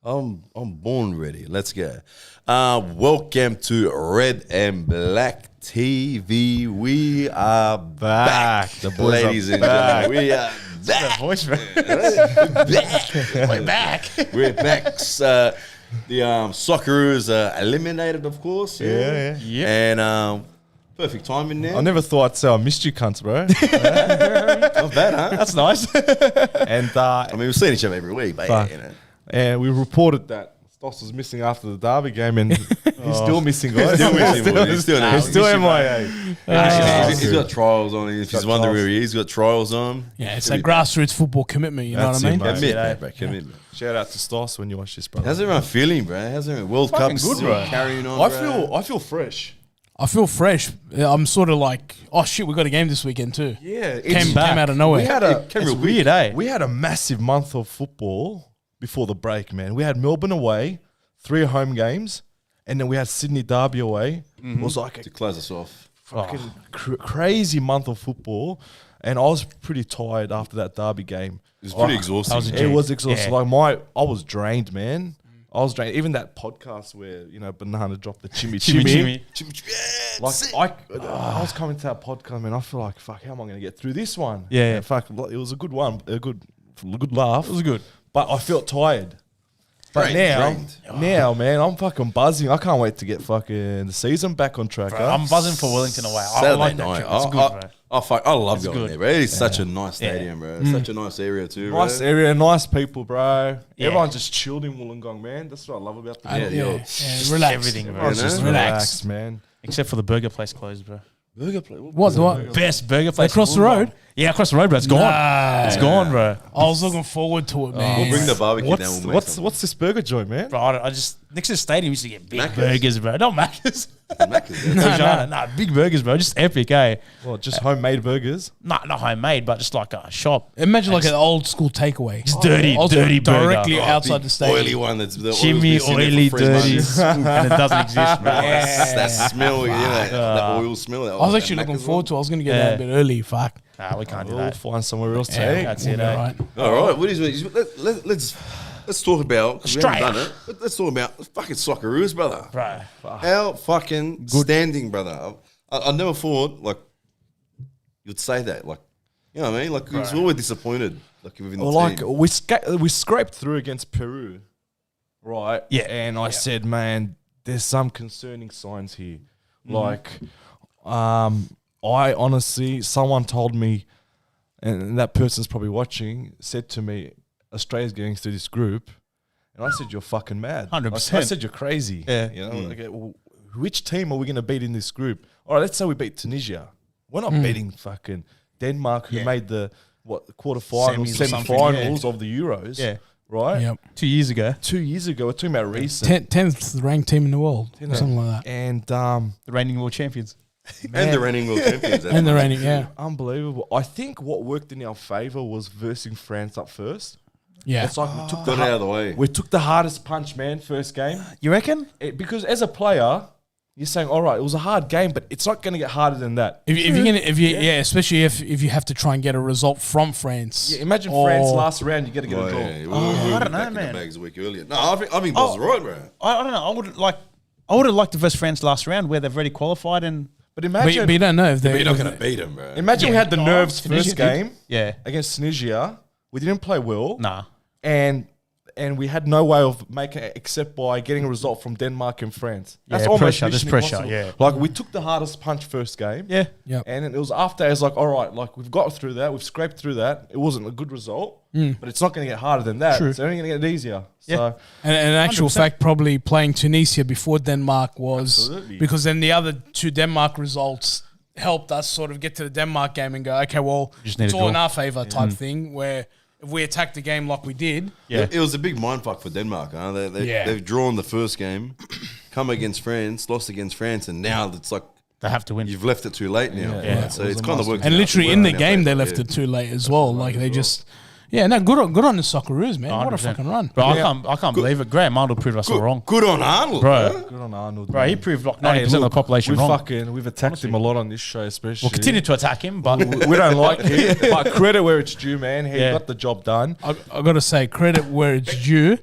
I'm born ready. Let's go. Welcome to Red and Black TV. We are back. The boys ladies are and back. gentlemen. We are back. Voice, man. We're back. We're back. The Socceroos eliminated, of course. Yeah. And perfect timing there. I never thought I'd say I missed you, cunts, bro. Not bad, huh? That's nice. And I mean, we've seen each other every week, but Fuck. you know. and we reported that Stoss was missing after the Derby game, and he's still missing, guys. Still missing, boy. He's still He's still MIA. He's got trials on. If he's wondering where he is, he's got trials on. Yeah, it's a grassroots football commitment, you know That's what I it, mean? mate. Commitment, bro. Commitment. Shout out to Stoss when you watch this, brother. How's everyone feeling, bro? How's everyone? World Fucking Cup's good, still bro. carrying on, I feel fresh. I feel fresh. I'm sort of like, oh shit, we got a game this weekend too. Yeah, Came out of nowhere. We had It's weird, eh? We had a massive month of football before the break, man. We had Melbourne away, 3 home games, and then we had Sydney Derby away. It was like To close us off. fucking crazy month of football, and I was pretty tired after that Derby game. It was pretty exhausting. It was exhausting. Yeah. Like I was drained, man. I was drained. Even that podcast where Banana dropped the chimmy. Like I was coming to that podcast, man. I feel like fuck. How am I going to get through this one? Yeah. And fuck. It was a good one. A good laugh. It was good. But I felt tired. But Drained. now, man, I'm fucking buzzing. I can't wait to get fucking the season back on track. Bro, I'm buzzing for Wellington away. I Saturday like that night. trip. It's good, bro. I love going good. there, bro. It is such a nice stadium, bro. It's such a nice area too, bro. Nice area, nice people, bro. Yeah. Everyone just chilled in Wollongong, man. That's what I love about the Yeah, game. relax. Everything, bro. Everyone's just Relax. relaxed, man. Except for the burger place closed, bro. Burger place. What? Best burger place. Across in the Wollongong. road? Yeah, across the road, bro. It's gone. Nah. It's gone, bro. I was looking forward to it, man. We'll bring the barbecue down. We'll make What's some. what's this burger joint, man? Bro, I just next to the stadium used to get big Macca's. burgers, bro. Not Macca's. Macca's, No. yeah. Nah, big burgers, bro. Just epic, eh? Well, just homemade burgers. Not homemade, but just like a shop. Imagine like an old school takeaway. It's dirty burger. Directly outside the stadium. Oily one that's the Chimney, oil's been sitting oily, there for 3 dirty, months. and it doesn't exist, bro. That smell, that oil smell. I was actually looking forward to it. I was going to get there a bit early. Fuck. Nah, we can't do We'll that. find somewhere else to Yeah, eat. That's we'll it, be eh? alright. All right, what is let's talk about, because we haven't Australia. done it. Let's talk about fucking Socceroos, brother. Bro. How fucking standing, brother. I never thought like you'd say that. Like, you know what I mean? Like, it's always disappointed. Like within the Well, team. like we scraped through against Peru, right? Yeah. And I said, man, there's some concerning signs here. Mm-hmm. Like, I honestly, someone told me, and that person's probably watching, said to me, Australia's getting through this group. And I said, you're fucking mad. 100%. I said, you're crazy. Yeah. You know, okay, well, which team are we going to beat in this group? All right, let's say we beat Tunisia. We're not beating fucking Denmark, who made the quarterfinals, Semis or something, semi-finals of the Euros. Yeah. Right? Yep. 2 years ago, 2 years ago, we're talking about recent. 10th ranked team in the world. You know, Something like that. And the reigning world champions. and the reigning world champions. And the reigning, yeah. unbelievable. I think what worked in our favour was versing France up first. Yeah. It's like we took Got it out of the way. we took the hardest punch, man, first game. You reckon? Because as a player, you're saying, all right, it was a hard game, but it's not going to get harder than that. Especially if you have to try and get a result from France. Yeah, imagine France last round, you got to get a Oh, draw. yeah. I don't know, back in man. the bags a week earlier. No, I think Buzz right, bro. I don't know. I would have liked to verse France last round where they've already qualified and But But imagine, you don't know if But they. you're not going to beat him, bro. imagine we had the nerves Tunisia first did. game yeah, against Tunisia. We didn't play well. nah. And we had no way of making it except by getting a result from Denmark and France. That's Yeah, almost pressure, mission there's pressure, impossible. yeah. Like we took the hardest punch first game. Yeah, Yep. And then it was after I was like, all right, like we've got through that, we've scraped through that. It wasn't a good result, but it's not going to get harder than that. True. It's only going to get easier. Yeah. So And in actual 100%. fact, probably playing Tunisia before Denmark was Absolutely. because then the other two Denmark results helped us sort of get to the Denmark game and go, okay, well, Just need it's a all in draw. our favour type thing. Where if we attack the game like we did, yeah. It was a big mindfuck for Denmark. Huh? They've drawn the first game, come against France, lost against France, and now it's like They have to win. you've left it too late now. Yeah. Right? So It was it's a kind of must-win. working and out literally well in the in our game they favour, left yeah. it too late as well. Like they just, good on the Socceroos, man. What a 100%. fucking run! Bro, I can't believe it. Graham Arnold proved us all wrong. Good on Arnold, Bro. good on Arnold. Bro, he man. proved like 90% Hey, of the look, population wrong. We've attacked him a lot on this show, especially. We'll continue to attack him, but We don't like it, but credit where it's due, man. He Yeah. got the job done. I got to say credit where it's due.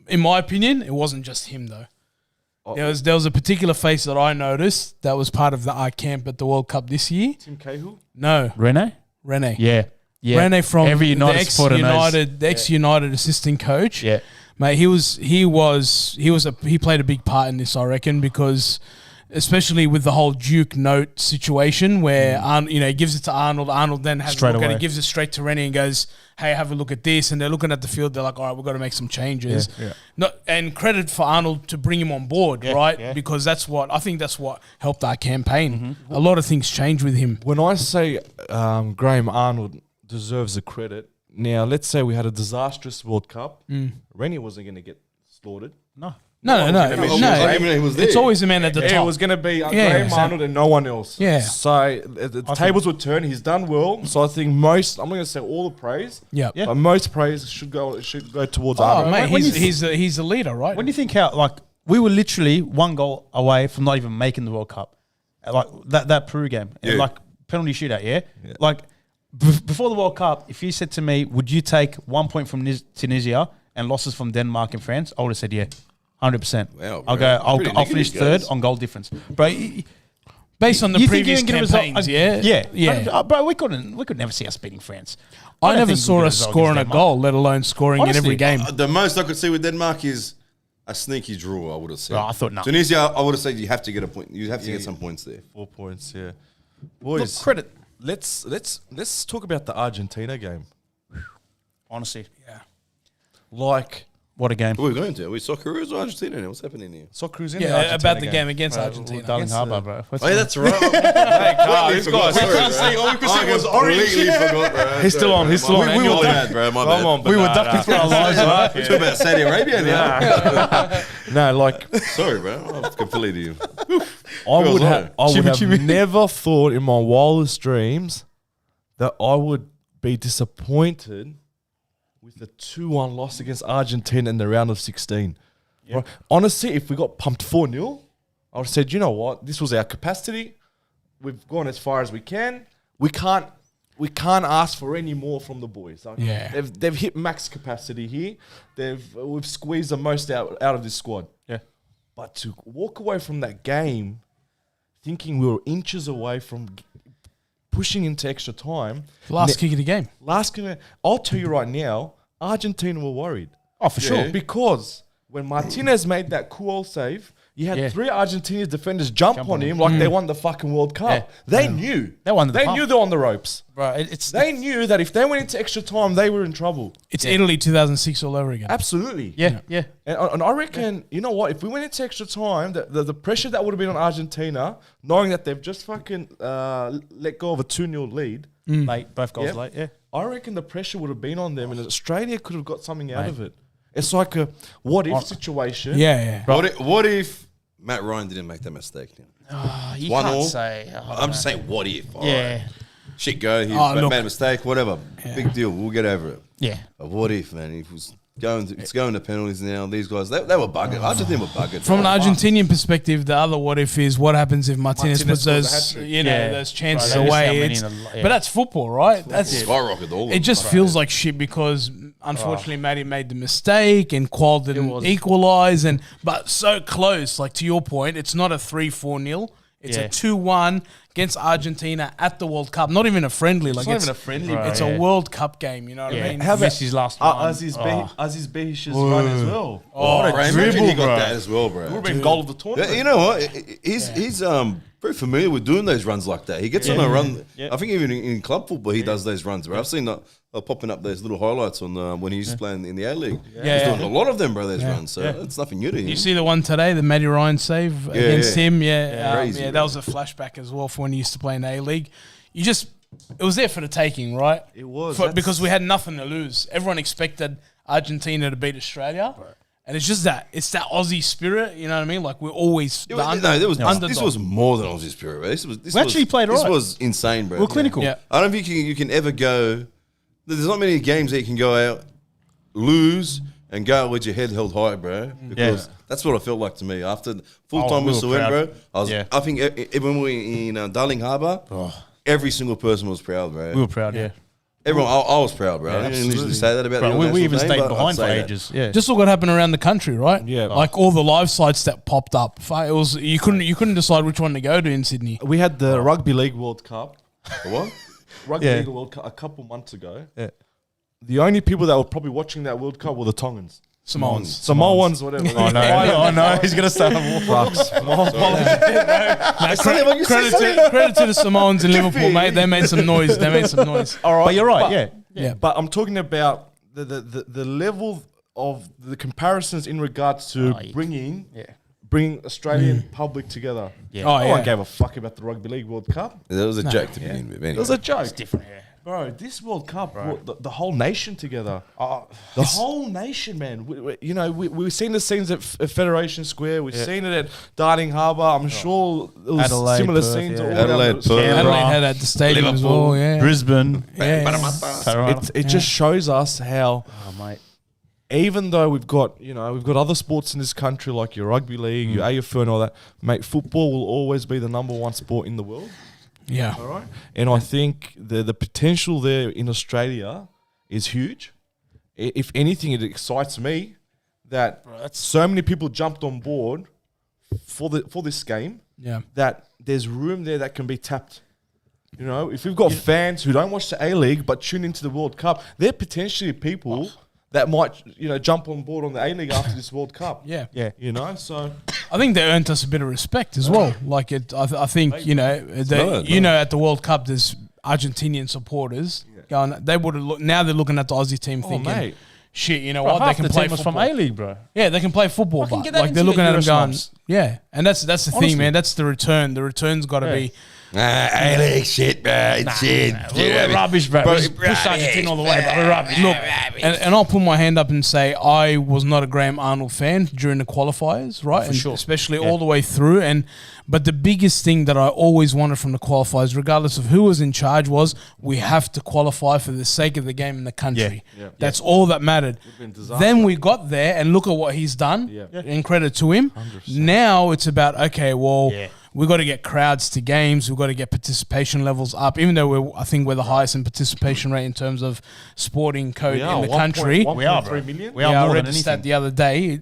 in my opinion, it wasn't just him though. There was a particular face that I noticed that was part of the art camp at the World Cup this year. Tim Cahill? No, Rene? Rene. Yeah. Rene from Every United the supporter knows. ex-United assistant coach. Yeah. Mate, he played a big part in this, I reckon, because especially with the whole Duke note situation where he gives it to Arnold. Arnold then has Straight a look at away. it, gives it straight to Rennie and goes, "Hey, have a look at this." And they're looking at the field. They're like, "All right, we've got to make some changes." Yeah. And credit for Arnold to bring him on board, right? Yeah. Because that's what helped our campaign. A lot of things changed with him. When I say Graham Arnold deserves the credit, now let's say we had a disastrous World Cup. Rennie wasn't going to get slaughtered. No. Even though he was there. It's always a man at the It top. was going to be Graham Arnold and no one else. Yeah. So the tables would turn. He's done well. So I think I'm not going to say all the praise. Yeah. But most praise should go towards Oh, Arnold. mate, When you he's a leader, right? When do you think how we were literally one goal away from not even making the World Cup, like that Peru game, and penalty shootout, like before the World Cup, if you said to me, would you take 1 point from Tunisia and losses from Denmark and France, I would have said 100%. Wow, I'll bro. go. I'll finish third on goal difference, bro. Based on the You think previous you can get a result- campaigns, yeah. Bro, we could never see us beating France. I don't never think we saw get a us result scoring a against Denmark. goal, let alone scoring in Honestly, every game. The most I could see with Denmark is a sneaky draw, I would have said. Oh, I thought no. Tunisia, I would have said you have to get a point. You have to get some points there. 4 points, yeah. Look, Boys, credit. let's talk about the Argentina game. Honestly, Like what a game. What are we going to? Are we Socceroos or Argentina now? What's happening here? Socceroos in the Yeah, Argentina about the game against Argentina. Darling Harbour, bro. Oh, yeah, that's right. These guys. All we could see was orange. Forgot, bro. He's still on. He's still on. We And were you're bad, bro. My bad. Come on, We were ducking for our lives, right? We're talking about Saudi Arabia now. No, like Sorry, bro. I've completely you. I would Chimmy, have chimmy. never thought in my wildest dreams that I would be disappointed with a 2-1 loss against Argentina in the round of 16. Right? Honestly, if we got pumped 4-0, I would have said, you know what, this was our capacity. We've gone as far as we can. We can't ask for any more from the boys. Like, they've hit max capacity here. We've squeezed the most out of this squad. Yeah. But to walk away from that game thinking we were inches away from pushing into extra time. Last kick of the game. I'll tell you right now, Argentina were worried. Oh, for sure. Because when Martinez made that cool save, you had 3 Argentinian defenders jump on him like they won the fucking World Cup. Yeah. They knew. They won the They pump. knew they were on the ropes. Bro, They knew that if they went into extra time, they were in trouble. It's Italy 2006 all over again. Absolutely. Yeah. And I reckon, you know what, if we went into extra time, the pressure that would have been on Argentina, knowing that they've just fucking let go of a 2-0 lead. Late, both goals late, yeah. I reckon the pressure would have been on them, and Australia could have got something out of it. It's like a what-if situation. Yeah. What if Matt Ryan didn't make that mistake now? You 1-1. say. I'm just saying, what if? All Yeah. right. Shit, go. He look. made a mistake, whatever. Big deal. We'll get over it. Yeah. But what if, man? If it was it's going to penalties now. These guys, they were buggered. Argentina were buggered. From an Argentinian perspective, the other what if is what happens if Martinez puts Martinez scores a those, hat-trick. those chances Right, they just how away. many It's- in a- But that's football, right? That's skyrocketed all. it. Just feels like shit because unfortunately, Matty made the mistake and Qual didn't equalise, but so close. Like to your point, it's not a 3-4-0. It's a 2-1 against Argentina at the World Cup. Not even a friendly. Like It's not even a friendly. It's a World Cup game. You know what I mean? How about Messi's last one? Aziz Behish's run as well. Bro, imagine dribble, he got bro. that as well, bro. Would have been goal of the tournament. You know what? He's very familiar with doing those runs like that. He gets on a run. I think even in club football, he does those runs, bro. I've seen that popping up those little highlights on when he used to play in the A-League. He's doing a lot of them, bro, those runs. So it's nothing new to him. You see the one today, the Matty Ryan save against him? Crazy, that bro. was a flashback as well for when he used to play in the A-League. It was there for the taking, right? It was. Because we had nothing to lose. Everyone expected Argentina to beat Australia. Right. And it's just it's that Aussie spirit, you know what I mean? Like we're always this was more than Aussie spirit, bro. We actually played This right. was insane, bro. We're clinical. Yeah. I don't think you can ever go. There's not many games that you can go out, lose, and go out with your head held high, bro. Because that's what it felt like to me. After full time we whistle were went, proud. bro, I think when we were in Darling Harbour, every single person was proud, bro. We were proud, yeah. Everyone, I was proud, bro. I didn't usually say that about the we even national team, stayed but behind I'd for say that. ages. Yeah. Just look what happened around the country, right? Yeah. Like all the live sites that popped up. It was you couldn't decide which one to go to in Sydney. We had the Rugby League World Cup. The what? Rugby League World Cup a couple months ago. Yeah. The only people that were probably watching that World Cup were the Tongans. Samoans, whatever. Oh no, he's gonna start a war. Credit to the Samoans in Liverpool, mate. They made some noise. All right, But you're right, Yeah. But I'm talking about the level of the comparisons in regards to bringing Australian public together. Yeah. Oh, No one yeah. gave a fuck about the Rugby League World Cup. That was a joke to begin with. Anyway. It was a joke. It's different, yeah. Bro, this World Cup brought the whole nation together. The whole nation, man. We've seen the scenes at Federation Square. We've seen it at Darling Harbour. I'm sure it was Adelaide, similar Perth, scenes. yeah. all Adelaide, around Perth. Australia. Adelaide had at the stadium as well. Yeah. Brisbane. Yeah. It just shows us how, mate. even though we've got other sports in this country like your rugby league, your AFL and all that, mate, football will always be the number one sport in the world. Yeah. All right. And I think the potential there in Australia is huge. If anything, it excites me that so many people jumped on board for this game. Yeah. That there's room there that can be tapped. You know, if we've got fans who don't watch the A-League but tune into the World Cup, they're potentially people that might, jump on board on the A-League after this World Cup. Yeah. So I think they earned us a bit of respect as well. Like I think at the World Cup there's Argentinian supporters going. They would have now they're looking at the Aussie team thinking, mate. shit, you know Bro, what? They half can the play team was football. from A-League, bro. Yeah, they can play football, Fucking but get that like they're into looking at them Euro going, snubs. yeah. And that's the Honestly. thing, man. That's the return. The return's got to be. A-League shit, bro. It's shit. We're rubbish, bro. Bro, We push Argentina all the way, but we're rubbish. Look, and I'll put my hand up and say I was not a Graham Arnold fan during the qualifiers, right? For And sure. especially all the way through. But the biggest thing that I always wanted from the qualifiers, regardless of who was in charge, was we have to qualify for the sake of the game in the country. Yeah. That's all that mattered. Then we got there and look at what he's done. Yeah. And credit to him. 100%. Now it's about, okay, well, we've got to get crowds to games. We've got to get participation levels up. Even though I think we're the highest in participation rate in terms of sporting code in the country. We are, bro. 1.3 million. We are I more read than the stat anything. the other day.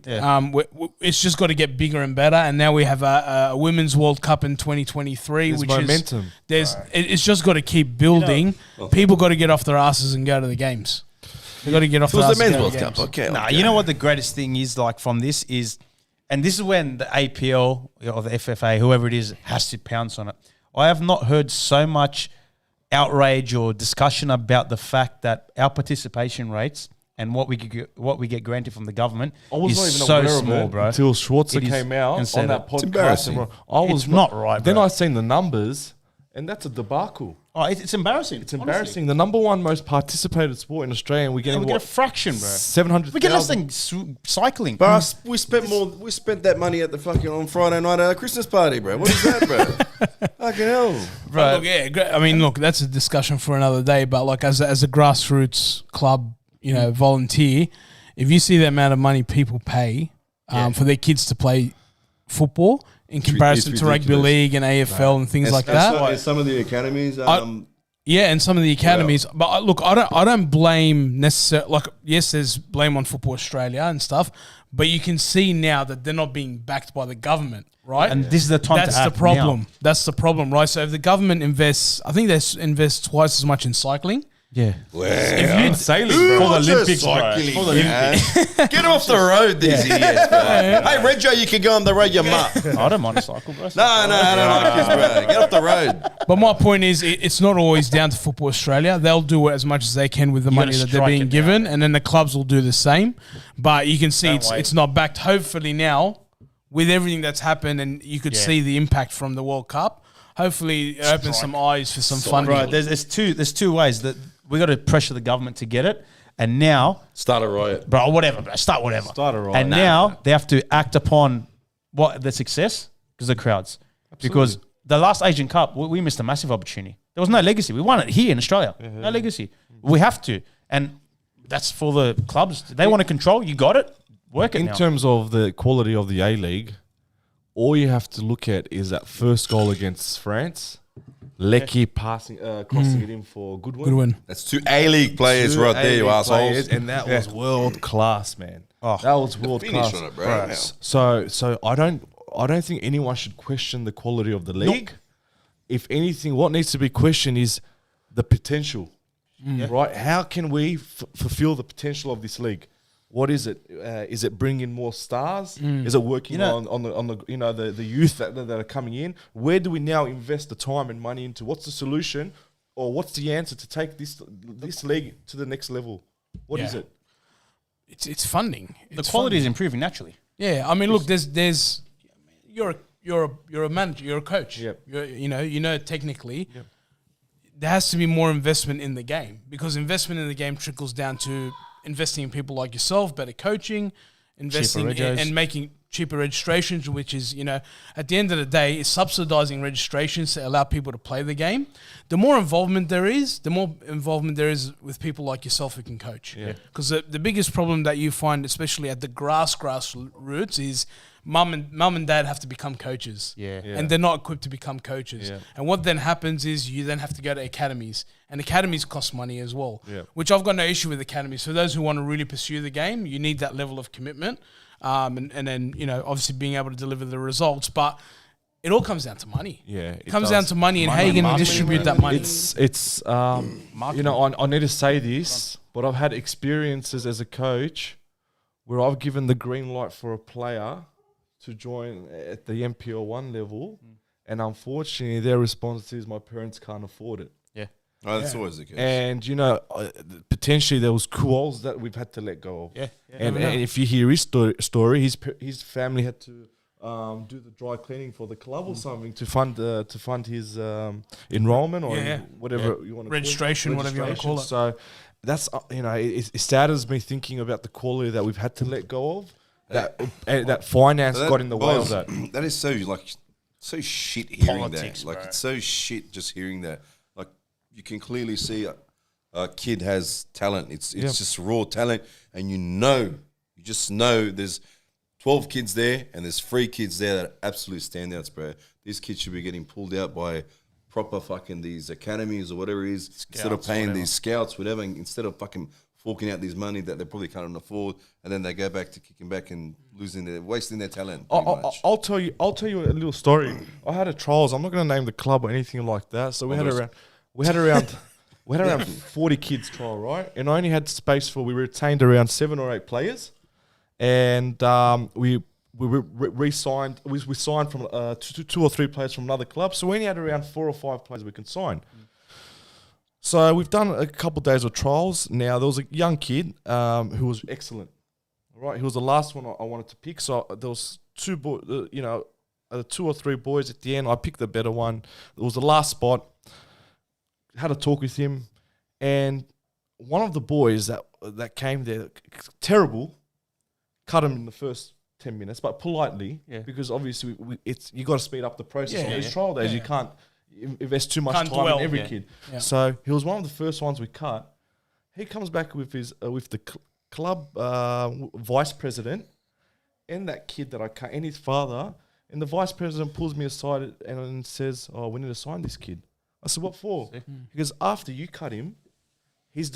It's just got to get bigger and better. And now we have a Women's World Cup in 2023, There's which momentum. it's just got to keep building. People got to get off their asses and go to the games. They got to get off It their was asses. the and men's go to World the Cup. games. Okay. Nah, okay. you know what the greatest thing is like from this is, and this is when the APL or the FFA, whoever it is, has to pounce on it. I have not heard so much outrage or discussion about the fact that our participation rates and what we get granted from the government I was is not even so aware small, of it bro. until Schwarzer It is came out and said on that it. podcast. It's embarrassing. I was It's not right, Then bro. I seen the numbers, and that's a debacle. Oh, it's embarrassing. It's embarrassing. The number one most participated sport in Australia, and we're getting We get a fraction, bro. 700,000. We get less than cycling. But we spent that money at the fucking on Friday night at a Christmas party, bro. What is that, bro? Fucking hell. Look, I mean, look, that's a discussion for another day. But like, as a grassroots club, volunteer, if you see the amount of money people pay for their kids to play football in comparison it's to rugby ridiculous. league and AFL and things like that, That's some of the academies. yeah, and some of the academies. But look, I don't blame necessarily. Like, yes, there's blame on Football Australia and stuff, but you can see now that they're not being backed by the government, right? And this is the time That's to the act problem. now. That's the problem, right? So if the government invests, I think they invest twice as much in cycling. Yeah. sailing, Who bro. wants a cycling, man? Get him off the road, these idiots, bro. Hey, Reggio, you can go on the road, you mutt. I don't mind a cycle, bro. No, I don't like this, bro. Get off the road. But my point is, it's not always down to Football Australia. They'll do as much as they can with the money gotta that they're strike being it given, and then the clubs will do the same. But you can see Don't wait. it's not backed. Hopefully now, with everything that's happened, and you could see the impact from the World Cup. Hopefully, it opens some eyes for some funding. Right, there's two ways that we got to pressure the government to get it, and now, Start a riot. bro, whatever, bro, start whatever. Start a riot. And now they have to act upon what the success because the crowds. Because the last Asian Cup, we missed a massive opportunity. There was no legacy. We won it here in Australia. No legacy. We have to, and that's for the clubs. They want to control. You got it. Work it In now. terms of the quality of the A-League, all you have to look at is that first goal against France. Lecky passing, crossing it in for Goodwin. Goodwin. That's 2 A-League players Two right there, you A-League assholes. players, and that was world class, man. Oh. That was world Finish class. on it, bro. Now. So I don't think anyone should question the quality of the league. If anything, what needs to be questioned is the potential, right? How can we fulfill the potential of this league? What is it? Is it bringing more stars? Is it working on the the youth that are coming in? Where do we now invest the time and money into? What's the solution, or what's the answer to take this league to the next level? What is it? It's funding. The quality is improving naturally. Yeah, I mean, look, there's you're a manager, you're a coach. Yep. You know technically. Yep. There has to be more investment in the game, because investment in the game trickles down to investing in people like yourself, better coaching, investing and making cheaper registrations, which is, at the end of the day, is subsidizing registrations to allow people to play the game. The more involvement there is with people like yourself who can coach. Because the biggest problem that you find, especially at the grassroots, is mum and dad have to become coaches. And they're not equipped to become coaches. And what then happens is you then have to go to academies. And academies cost money as well, which I've got no issue with academies. For those who want to really pursue the game, you need that level of commitment. And then, obviously being able to deliver the results. But it all comes down to money. It comes down to money and how you're going to distribute that money. It's I need to say this, but I've had experiences as a coach where I've given the green light for a player to join at the MPL 1 level, and unfortunately their response is my parents can't afford it. Oh, that's always the case. And potentially there was Kuols that we've had to let go of. And if you hear his story, his family had to do the dry cleaning for the club or something to fund his enrollment or whatever you want to registration, call it. whatever you want to call it. So that's it saddens me thinking about the quality that we've had to let go of. That finance got in the way of that. That is so shit hearing Politics, that. Like, bro. it's so shit just hearing that. Like, you can clearly see a kid has talent. It's just raw talent, and you just know there's 12 kids there and there's 3 kids there that are absolute standouts, bro. These kids should be getting pulled out by proper fucking these academies or whatever it is, instead of paying these scouts, whatever, instead of fucking forking out this money that they probably can't afford, and then they go back to kicking back and wasting their talent. I'll tell you a little story. I had a trials. I'm not going to name the club or anything like that. So we had around 40 kids trial, right? And I only had space we retained around 7 or 8 players, and we re-signed. We signed from 2 or 3 players from another club. So we only had around 4 or 5 players we can sign. So we've done a couple of days of trials. Now, there was a young kid who was excellent. Right, he was the last one I wanted to pick. So there was 2 or 3 boys at the end. I picked the better one. It was the last spot. Had a talk with him, and one of the boys that came there, terrible, cut him in the first 10 minutes, but politely, because obviously you got to speed up the process on these trial days. You can't invest too much time in every kid. So he was one of the first ones we cut. He comes back with his with the club vice president and that kid that I cut and his father, and the vice president pulls me aside and says, "Oh, we need to sign this kid." I said, "What for?" Because after you cut him, his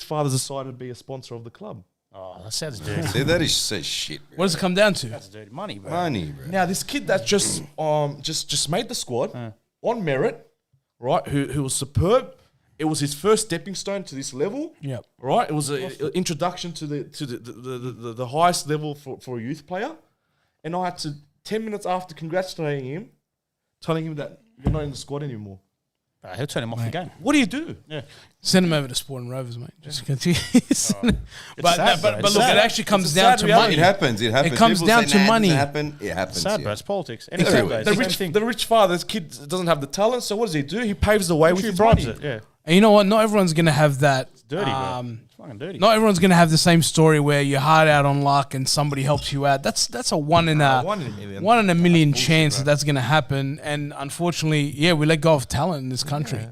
father's decided to be a sponsor of the club. Oh, that sounds dirty. See, that is so shit, bro. What does it come down to? That's dirty money, bro. Money, bro. Now, this kid that just made the squad on merit, right? Who was superb. It was his first stepping stone to this level. Yep. Right. It was an introduction to the highest level for a youth player, and I had to 10 minutes after congratulating him, telling him that you're not in the squad anymore. He'll turn him off the game. What do you do? Yeah. Send him over to Sporting Rovers, mate. Just continue. But sad, look, sad. it actually comes down to money. It happens. It comes People down say, to "Nah, it money. doesn't happen." It happens. Sad, yeah. bro. It's politics. The rich father's kid doesn't have the talent, so what does he do? He paves the way with his bribes money. it. Yeah. And you know what? Not everyone's going to have that. It's dirty, bro. It's fucking dirty. Not everyone's going to have the same story where you're hard out on luck and somebody helps you out. That's a one in a million chance that's going to happen. And unfortunately, we let go of talent in this country.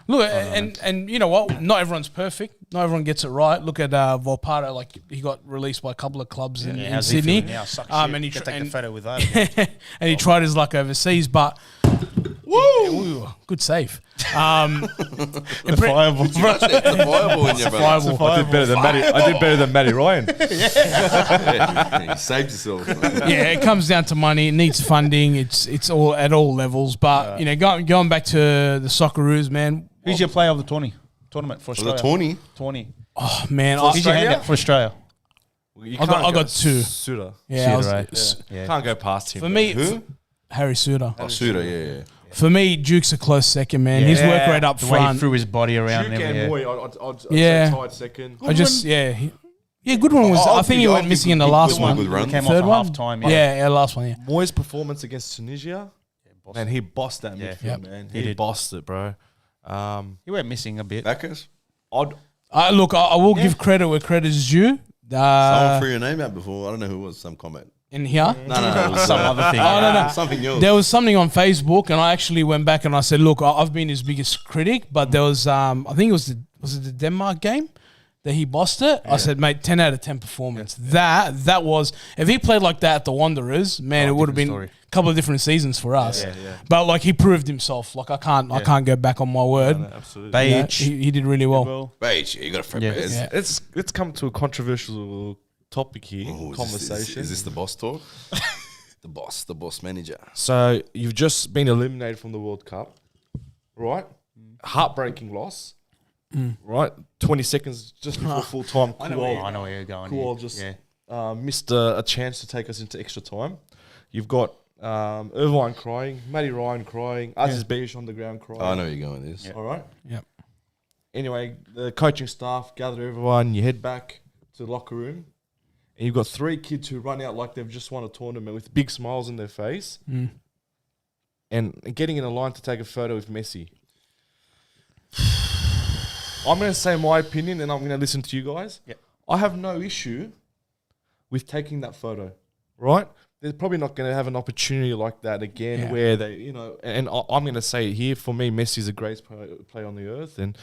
Look, and you know what? Not everyone's perfect. Not everyone gets it right. Look at Volpato, like he got released by a couple of clubs in Sydney. Now, and he take the photo with that. and he tried his luck overseas. But Ooh, good save. The fireball in your brother. I did better than Matty Ryan. Yeah, you saved yourself. Yeah, it comes down to money. It needs funding. It's all at all levels. But going back to the Socceroos, man. Who's your player of the tournament for Australia? The 20. Oh man, Who's your handout for Australia? You I can't got two. Suter. Yeah, Can't go past him. For me, Who? Harry Suter. Oh, Suter, yeah. For me, Duke's a close second, man. His work rate up the way he front. threw his body around. Duke and and everything, Moy, I'd Yeah. say tied second. Goodwin was. I think he went I'll missing in the give last Goodwin a one. good run. Came Third off one? at half time. Yeah, last one. Yeah. Moy's performance against Tunisia, man, he bossed that midfield, Yep. man. He He did. bossed it, bro. He went missing a bit. Backers? Look, I will give credit where credit is due. Someone threw your name out before. I don't know who it was. Some comment. In here. No. It was, Some other thing. Oh, no. Something else. There was something on Facebook, and I actually went back and I said, "Look, I've been his biggest critic, but there was, I think it was the Denmark game that he bossed it." I said, "Mate, 10 out of 10 performance. That was if he played like that at the Wanderers, man, it would have been story. a couple of different seasons for us. Yeah. But like he proved himself. Like I can't go back on my word. Absolutely. Yeah, Beige. he did really well. Wait, you got a friend. Yeah. Yeah. Let's come to a controversial topic here. Oh, conversation. Is this the boss talk? the boss manager. So you've just been eliminated from the World Cup, right? Heartbreaking loss, right? 20 seconds just before full time. I know where you're going. Cool. Just missed a chance to take us into extra time. You've got Irvine crying, Matty Ryan crying, Aziz Beige on the ground crying. I know where you're going with this. All right. Yep. Anyway, the coaching staff gather everyone. You head back to the locker room, and you've got 3 kids who run out like they've just won a tournament with big smiles on their face, and getting in a line to take a photo with Messi. I'm going to say my opinion, and I'm going to listen to you guys. Yep. I have no issue with taking that photo, right? They're probably not going to have an opportunity like that again where they, and I'm going to say it here, for me, Messi's the greatest player on the earth, and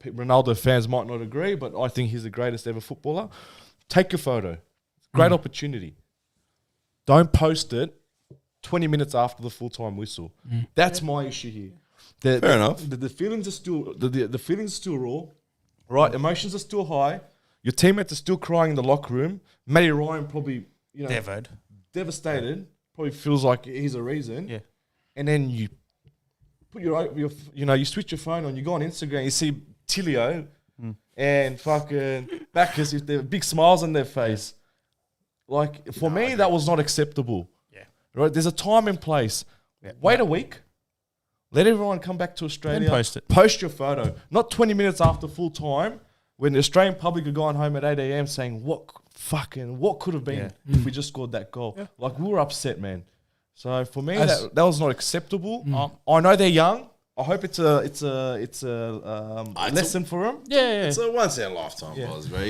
Ronaldo fans might not agree, but I think he's the greatest ever footballer. Take a photo. Great opportunity. Don't post it 20 minutes after the full-time whistle. That's my issue here. Fair enough. The feelings are still the feelings are still raw, right? Emotions are still high. Your teammates are still crying in the locker room. Matty Ryan probably devastated. Probably feels like he's a reason. Yeah. And then you put you switch your phone on. You go on Instagram. You see Tilio and fucking backers with their big smiles on their face. Like for me, that was not acceptable. Yeah. Right. There's a time and place. Yeah. Wait a week. Let everyone come back to Australia. Then post it. Post your photo. Not 20 minutes after full time when the Australian public are going home at 8 a.m. saying, what could have been if we just scored that goal? Yeah. Like, we were upset, man. So for me, that was not acceptable. I know they're young. I hope it's a lesson for them. Yeah. It's a once in a lifetime, boss, bro. I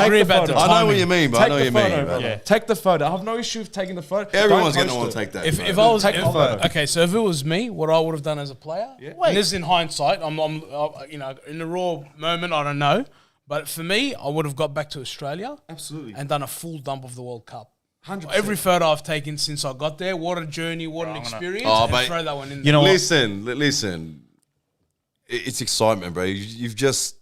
agree about the timing. I know what you mean, but I know what you mean. Yeah. Take the photo. I have no issue with taking the photo. Everyone's going to want to take that. If I was Take the photo. okay, so if it was me, what I would have done as a player, and this is in hindsight, I'm in the raw moment, I don't know, but for me, I would have got back to Australia, Absolutely. and done a full dump of the World Cup. 100%. Every photo I've taken since I got there, what a journey, what an experience, and throw that one in. You know what? Listen. It's excitement, bro. You've just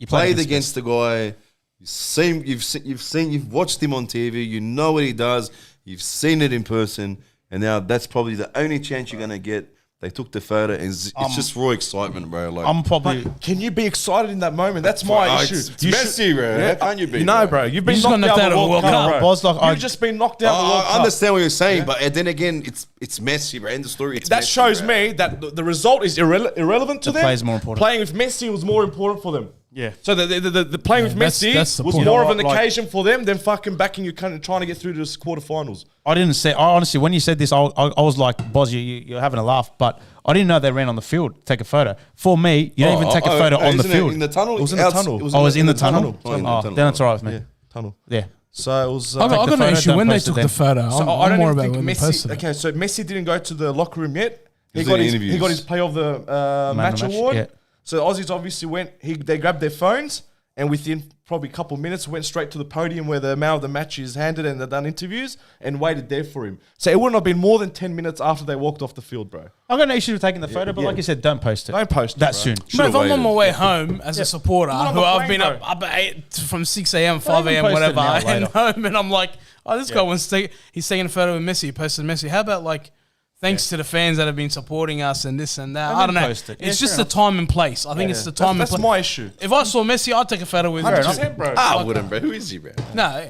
played against the guy. You've watched him on TV. You know what he does. You've seen it in person, and now that's probably the only chance you're gonna get. They took the photo, and it's just raw excitement, bro. Like, I'm probably. Can you be excited in that moment? That's my issue. It's Messi, bro. Yeah. How can you be? You know, bro. You've been just got knocked out knocked of the World Cup, bro. Boss, like, You've just been knocked out of the World Cup. I understand what you're saying, but then again, it's Messi, bro. End the story. It's That Messi, shows bro. me that the result is irrelevant to The them. play's more important. Playing with Messi was more important for them. Yeah. So the playing with that's Messi the was point. more You know of an what, like- occasion for them than fucking backing your country trying to get through to the quarterfinals. I didn't say. I honestly, when you said this, I was like, "Boz, you're having a laugh," but I didn't know they ran on the field to take a photo. For me, you don't even take a photo on the isn't it field. in the tunnel. It was in the tunnel. I was in the tunnel. Oh, in the Oh, tunnel. then it's all right with me. Tunnel. Yeah. So it was. I got the no photo, issue don't when they post it took then. the photo. So I'm I more don't about even when think they posted Messi. it. Okay, so Messi didn't go to the locker room yet. He He's got in his interviews. play of the Man of match the match, award. yeah. So Aussies obviously went. They grabbed their phones, and within probably a couple of minutes, went straight to the podium where the man of the match is handed and they've done interviews and waited there for him. So it wouldn't have been more than 10 minutes after they walked off the field, bro. I've got no issue with taking the photo, but like you said, don't post it. Don't post it, that bro. soon. But if I'm on my way home as a supporter, on who the I've plane, been bro. up at 8 from 6 a.m., 5 even a.m., post it whatever, now, and later. home, and I'm like, oh, this guy wants to he's taking a photo with Messi, he posted Messi. How about like, thanks to the fans that have been supporting us and this and that. And I don't then know. post it. It's Yeah, just fair the time and place. I think it's the time and That's place. my issue. If I saw Messi, I'd take a photo with him. 100%, bro. I wouldn't, bro. Who is he, bro? No.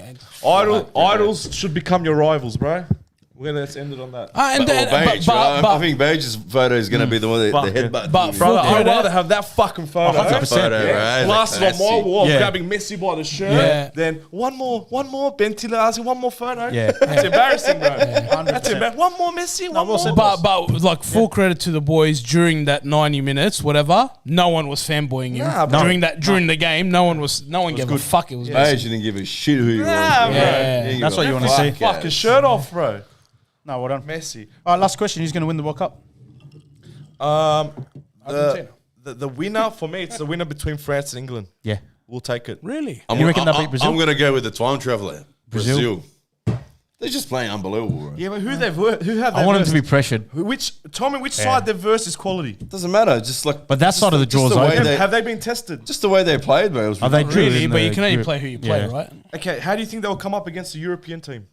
Idols should become your rivals, bro. Let's end it on that. Beige, I think Beige's photo is going to be the one that the headbutt. but Brother, full I'd credit- rather have that fucking photo. 100%. Photo, Yeah. right? Blasted on my Classic. wall, Yeah. grabbing Messi by the shirt. Yeah. Then one more, Ben Tiller asking one more photo. Yeah. That's embarrassing, bro. That's embarrassing. One more Messi, one well more. said, But like full credit to the boys during that 90 minutes, whatever. No one was fanboying him Nah, bro. during the game. No one gave a fuck. It was Beige didn't give a shit who he was. Nah, bro. Yeah. He didn't That's give what a you wanna fuck, see. Fuck yeah. his shirt off, bro. No, well done. Messi. All right, last question. Who's going to win the World Cup? The winner for me, it's the winner between France and England. Yeah. We'll take it. Really? You reckon they'll beat Brazil? I'm going to go with the time traveler. Brazil. They're just playing unbelievable, bro. Yeah, but who have they I want them versed? to be pressured. Tell me which side their verse is quality. Doesn't matter. Just like, But that just side of the just draw's way open. they- Have they been tested? Just the way they played, bro. It was Are they ridiculous. drilled Really? in But the you can only group? play who you play, Yeah. right? Okay, how do you think they will come up against the European team?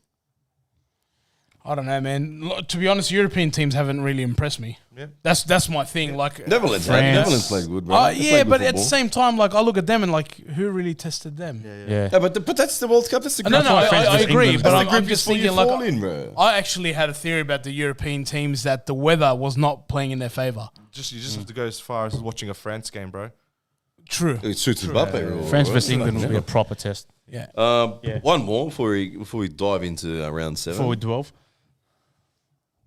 I don't know, man. To be honest, European teams haven't really impressed me. Yeah. That's my thing. Like, Netherlands, France. Netherlands played good, bro. They yeah, played but good at the football. same time, like I look at them and like, who really tested them? Yeah. Yeah, but that's the World Cup. That's the No, group. I France versus agree, England. but That's the I'm group just you thinking fall like, in, bro. I actually had a theory about the European teams that the weather was not playing in their favor. You just have to go as far as watching a France game, bro. True. It suits Mbappe. France versus England will be a proper test. Yeah. One more before we dive into round 7. Before we delve.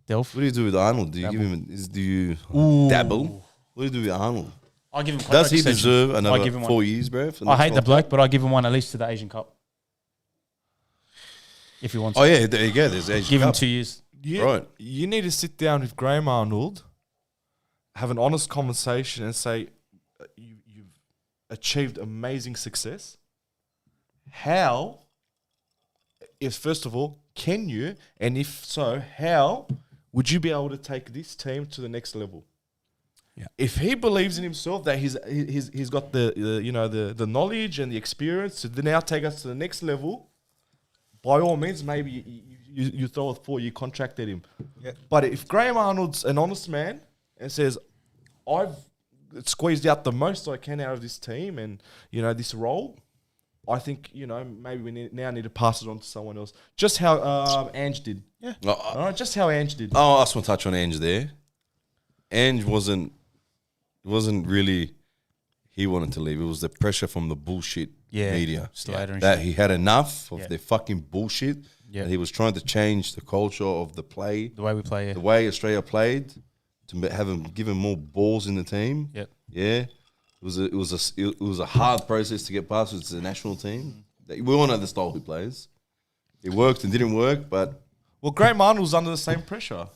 What do you do with Arnold? Do you give him? Do you dabble? What do you do with Arnold? I give him. Does he contract extension. deserve I another give him 4 one. years, bro? for I next hate the World bloke, Cup? but I give him one at least to the Asian Cup. If he wants. Oh yeah, there you go. There's Asian Give him Cup. 2 years. Right. You need to sit down with Graham Arnold, have an honest conversation, and say you've achieved amazing success. How? If first of all, can you? And if so, how would you be able to take this team to the next level? Yeah. If he believes in himself that he's got the knowledge and the experience to now take us to the next level, by all means, maybe you throw a 4-year contract at him. Yeah. But if Graham Arnold's an honest man and says, I've squeezed out the most I can out of this team and this role, I think maybe we now need to pass it on to someone else. Just how Ange did. Yeah. All right, just how Ange did. Oh, I just want to touch on Ange there. Ange wasn't really he wanted to leave. It was the pressure from the bullshit media. Slater and That shit. he had enough of their fucking bullshit. Yeah. And he was trying to change the culture of the play, The way we play. the way Australia played, to have him give him more balls in the team. Yep. Yeah. It was a hard process to get past with the national team. We all know the style he plays. It worked and didn't work, but Well, Graham Arnold's under the same pressure.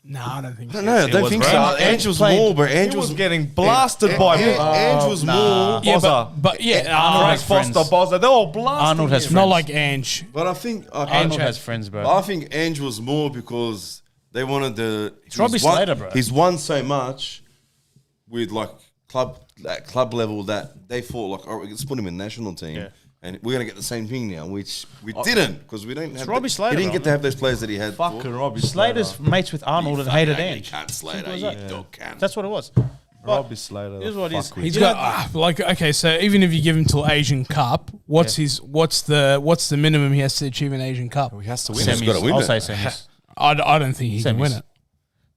No, I don't think so. no, I don't think so. Ange was more, but Ange He was was getting blasted by Ange was more. Yeah, Bozza. but Arnold Craig has friends. Foster, Bozza, they're all blasted. Arnold has him. not friends. like Ange. But I think Arnold has friends, bro. I think Ange was more because they wanted the. It's Robbie Slater, bro. He's won so much with like club level that they thought like, all right, let's put him in national team. Yeah. And we're gonna get the same thing now, which we didn't because we don't have. Robbie Slater, He didn't bro. get to have those players that he had. Fucking before. Robbie Slater's Slater. mates with Arnold and hated Ange. Can't Slater, Simple as you that. dog can. That's what it was. Robbie Slater. Here's what it is. fuck with He's you. got okay. So even if you give him till Asian Cup, what's the minimum he has to achieve in Asian Cup? He has to win. He's it. gotta win I'll it. say semis. I don't think he can Semis. win it.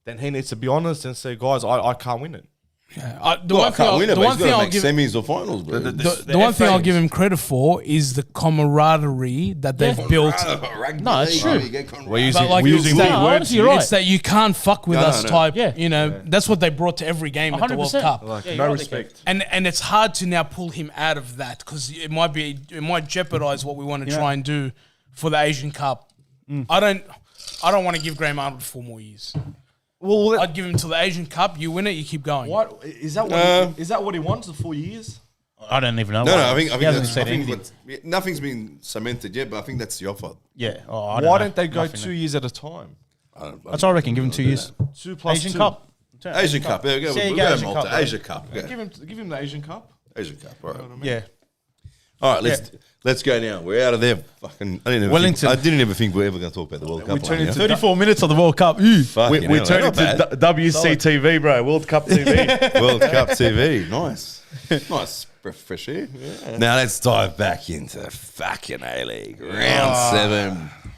Then he needs to be honest and say, guys, I can't win it. The Well, I one thing can't win it, but he's got to I'll make give semis or finals, bro. the one thing I'll give him credit for is the camaraderie that they've built. No, it's true. We're using, But like we're it's using that, big words. honestly, you're right. it's that you can't fuck with No, us no. type. Yeah. That's what they brought to every game at the World 100%. Cup. Like, Yeah, no you're right, respect. And it's hard to now pull him out of that because it might jeopardize what we want to try and do for the Asian Cup. I don't want to give Graham Arnold 4 more years. Well, I'd give him till the Asian Cup. You win it, you keep going. what is that? What is that what he wants? The 4 years? I don't even know. No, I think He hasn't that's, said anything. nothing's been cemented yet, but I think that's the offer. Yeah. Oh, I Why know. don't they go Nothing 2 years at a time? That's all I reckon. Give him 2 years. 2 plus Asian 2. Cup. Asian Cup. There we go. See, We'll you go go Asian Asian Malta. Cup, Asia Cup. Yeah. Give him the Asian Cup. Asian Cup. All right. Yeah. All right, let's go now. We're out of there. Fucking Wellington. I didn't ever think we were ever going to talk about the World Cup. We turned into 34 minutes of the World Cup. We Fucking hell, turned not into bad. WCTV, bro. World Cup TV. World Cup TV. Nice. Nice. Fresh air. Yeah. Now let's dive back into fucking A-League. Round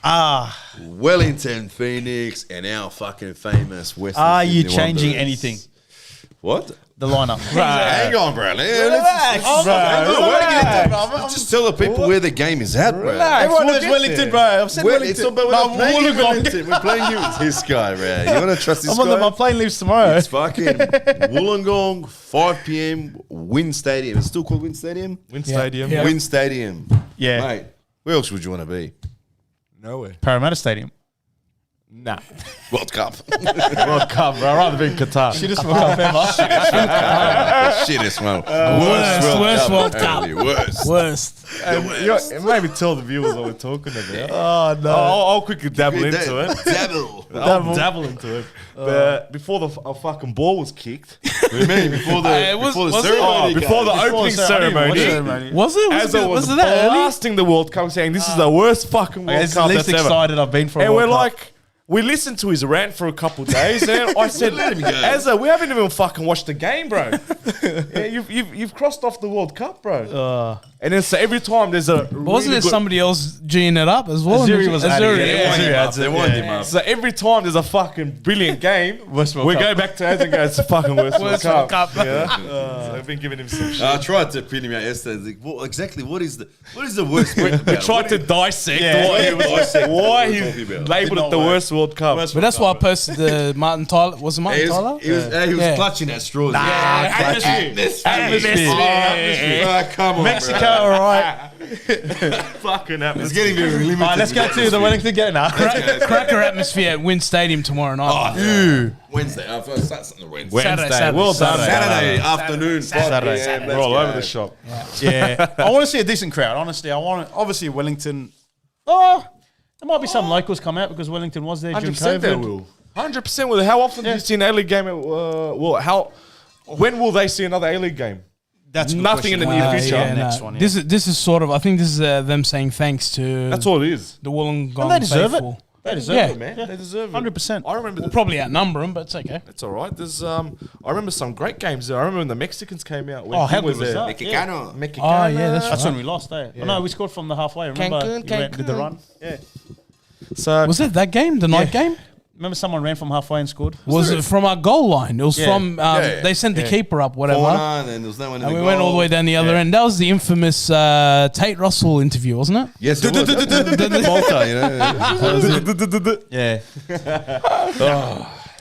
7. Wellington Phoenix and our fucking famous Western Are you Sydney changing Wanderers. anything? What? The lineup. Hang on, bro. Relax, Just tell the people where the game is at, bro. Everyone knows Wellington, bro. I've said It's Wellington. not, but we're not playing you, Wellington. We're playing you. It's his guy, bro. You want to trust this I'm guy? on my plane leaves tomorrow. It's fucking Wollongong, 5 p.m. Win Stadium. It's still called Win Stadium? Win Stadium. Yeah. Win Stadium. Yeah. Mate, where else would you want to be? Nowhere. Parramatta Stadium. Nah. World Cup. World Cup, bro. I'd rather be in Qatar. Shittest World Cup ever. Shittest one. Worst World Cup. Apparently. Worst. Worst. Maybe tell the viewers what we're talking about. Oh, no. I'll quickly dabble into it. Dabble. I'll dabble into it. But before the fucking ball was kicked, What do you mean? Before the, was before the it? ceremony? before the opening ceremony, Was it? as I was it that early? blasting the World Cup, saying this is the worst fucking World It's the Cup least that's ever. excited I've been for a And we're World Cup. like, we listened to his rant for a couple of days, and I said, Azza, we haven't even fucking watched the game, bro. Yeah, you've crossed off the World Cup, bro. And then so every time there's a Wasn't really there somebody else G'ing it up as well? Azuri was adding it. yeah. They wind him up. So every time there's a fucking brilliant game, Worst World we Cup. go back to Azza and go, it's the fucking worst World Worst World Cup. Cup. Yeah. So I've been giving him some shit. I tried to pin him out yesterday. Like, what is the worst? We tried to dissect dissect why what he we're talking about. labelled it the worst World Cup. But that's why I posted the Martin Tyler. Was it Martin Tyler? He was Yeah. clutching at straws. Atmosphere. Come on, Mexico, bro. all right. Fucking It's atmosphere. getting very limited. All right, let's go to the Wellington game now. Cracker atmosphere at Win Stadium tomorrow night. Wednesday. That's on the Wednesday. Saturday. Well done. Saturday afternoon. Saturday. We're all over the shop. Yeah. I want to see a decent crowd, honestly. Obviously, Wellington. Oh, there might be some locals come out because Wellington was there during 100% there COVID. will. 100% will. How often do you see an A-League game? When will they see another A-League game? That's a good Nothing in the question. near future. Yeah, Next no. one, yeah. This is sort of. I think this is them saying thanks to That's all it is. the Wollongong And they deserve faithful. it. They deserve Yeah. it, Man, Yeah. they deserve it. 100%. I remember. We'll probably outnumber them, but it's okay. It's all right. There's I remember some great games there. I remember when the Mexicans came out. When Oh, he how good was there. that? Yeah. Mexicano. Oh, yeah, that's That's right. when we lost, eh? Oh, no, we scored from the halfway. Remember? Cancun, We went with the Cancun. run. Yeah. So Was it that game? The night game? Remember someone ran from halfway and scored? Was it from our goal line? It was Yeah. from. They sent the keeper up, whatever. Corner, and then there was no one in And the we went all the way goal. down the other end. That was the infamous Tate Russell interview, wasn't it? Yes, it was. Malta, you know. Yeah.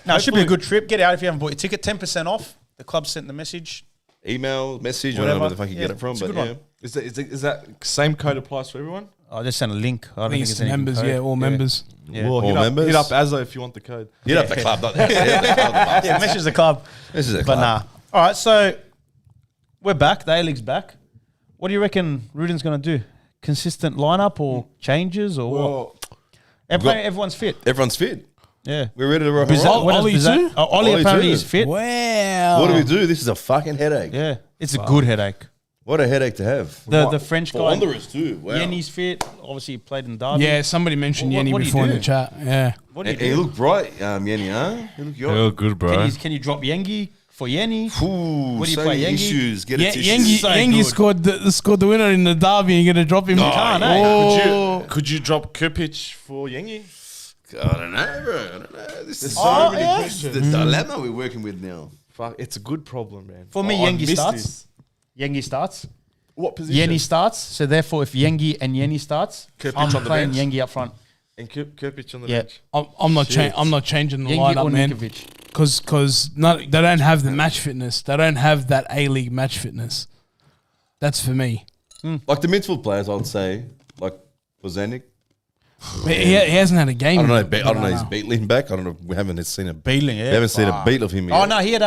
No, it should be a good trip. Get out if you haven't bought your ticket. 10% off. The club sent the message. Email, message, I don't know where the fuck you get Yeah, it from, it's a but good yeah. one. is that same code applies for everyone? I just sent a link. I I don't think think it's it's any members, code. yeah, all members. Yeah. Well, All members? hit up Azza if you want the code. Hit up the club, not that. Yeah, message the club. This is a But club. nah. All right, so we're back. The A-League's back. What do you reckon Ruden's going to do? Consistent lineup or changes or what? Everyone's fit. Everyone's fit. Yeah. We're ready to roll. Bizarre- When is Ollie Bizarre- too? Oh, Ollie Ollie apparently too. is fit. Wow. What do we do? This is a fucking headache. Yeah. It's a good headache. What a headache to have. The French For guy. Wanderers too. Wow. Yenny's fit. Obviously, he played in Derby. Yeah, somebody mentioned What Yenny do you before in do? the chat. Yeah. What do you And he do? looked bright, Yenny, huh? He looked young. good, bro. Can you drop Yengi for Yenny? Ooh, What do you so play, many Yengi? issues. Get a tissue. Yengi So Yengi good. scored the winner in the derby. You're going to drop him? No, You can't, yeah. eh? Oh. Could you drop Kirpic for Yengi? I don't know, bro. I don't know. This is Oh, so many yeah. questions. The dilemma we're working with now. Fuck, it's a good problem, man. For me, I Yengi missed starts. this. Yengi starts. What position? Yenny starts. So therefore, if Yengi and Yenny starts, Kirpic I'm on the playing bench. Yengi up front. And Kirpic on the Yeah. bench. I'm not changing the Yengi or lineup, man. Ninkovic. Because they don't have the match fitness. They don't have that A-League match fitness. That's for me. Like the midfield players, I would say, like Bozanic. He hasn't had a game. I don't know. yet, I don't know. but He's Beatling back. I don't know. We haven't seen a Beeling, yeah. We haven't seen a beat of him yet. Oh no, he had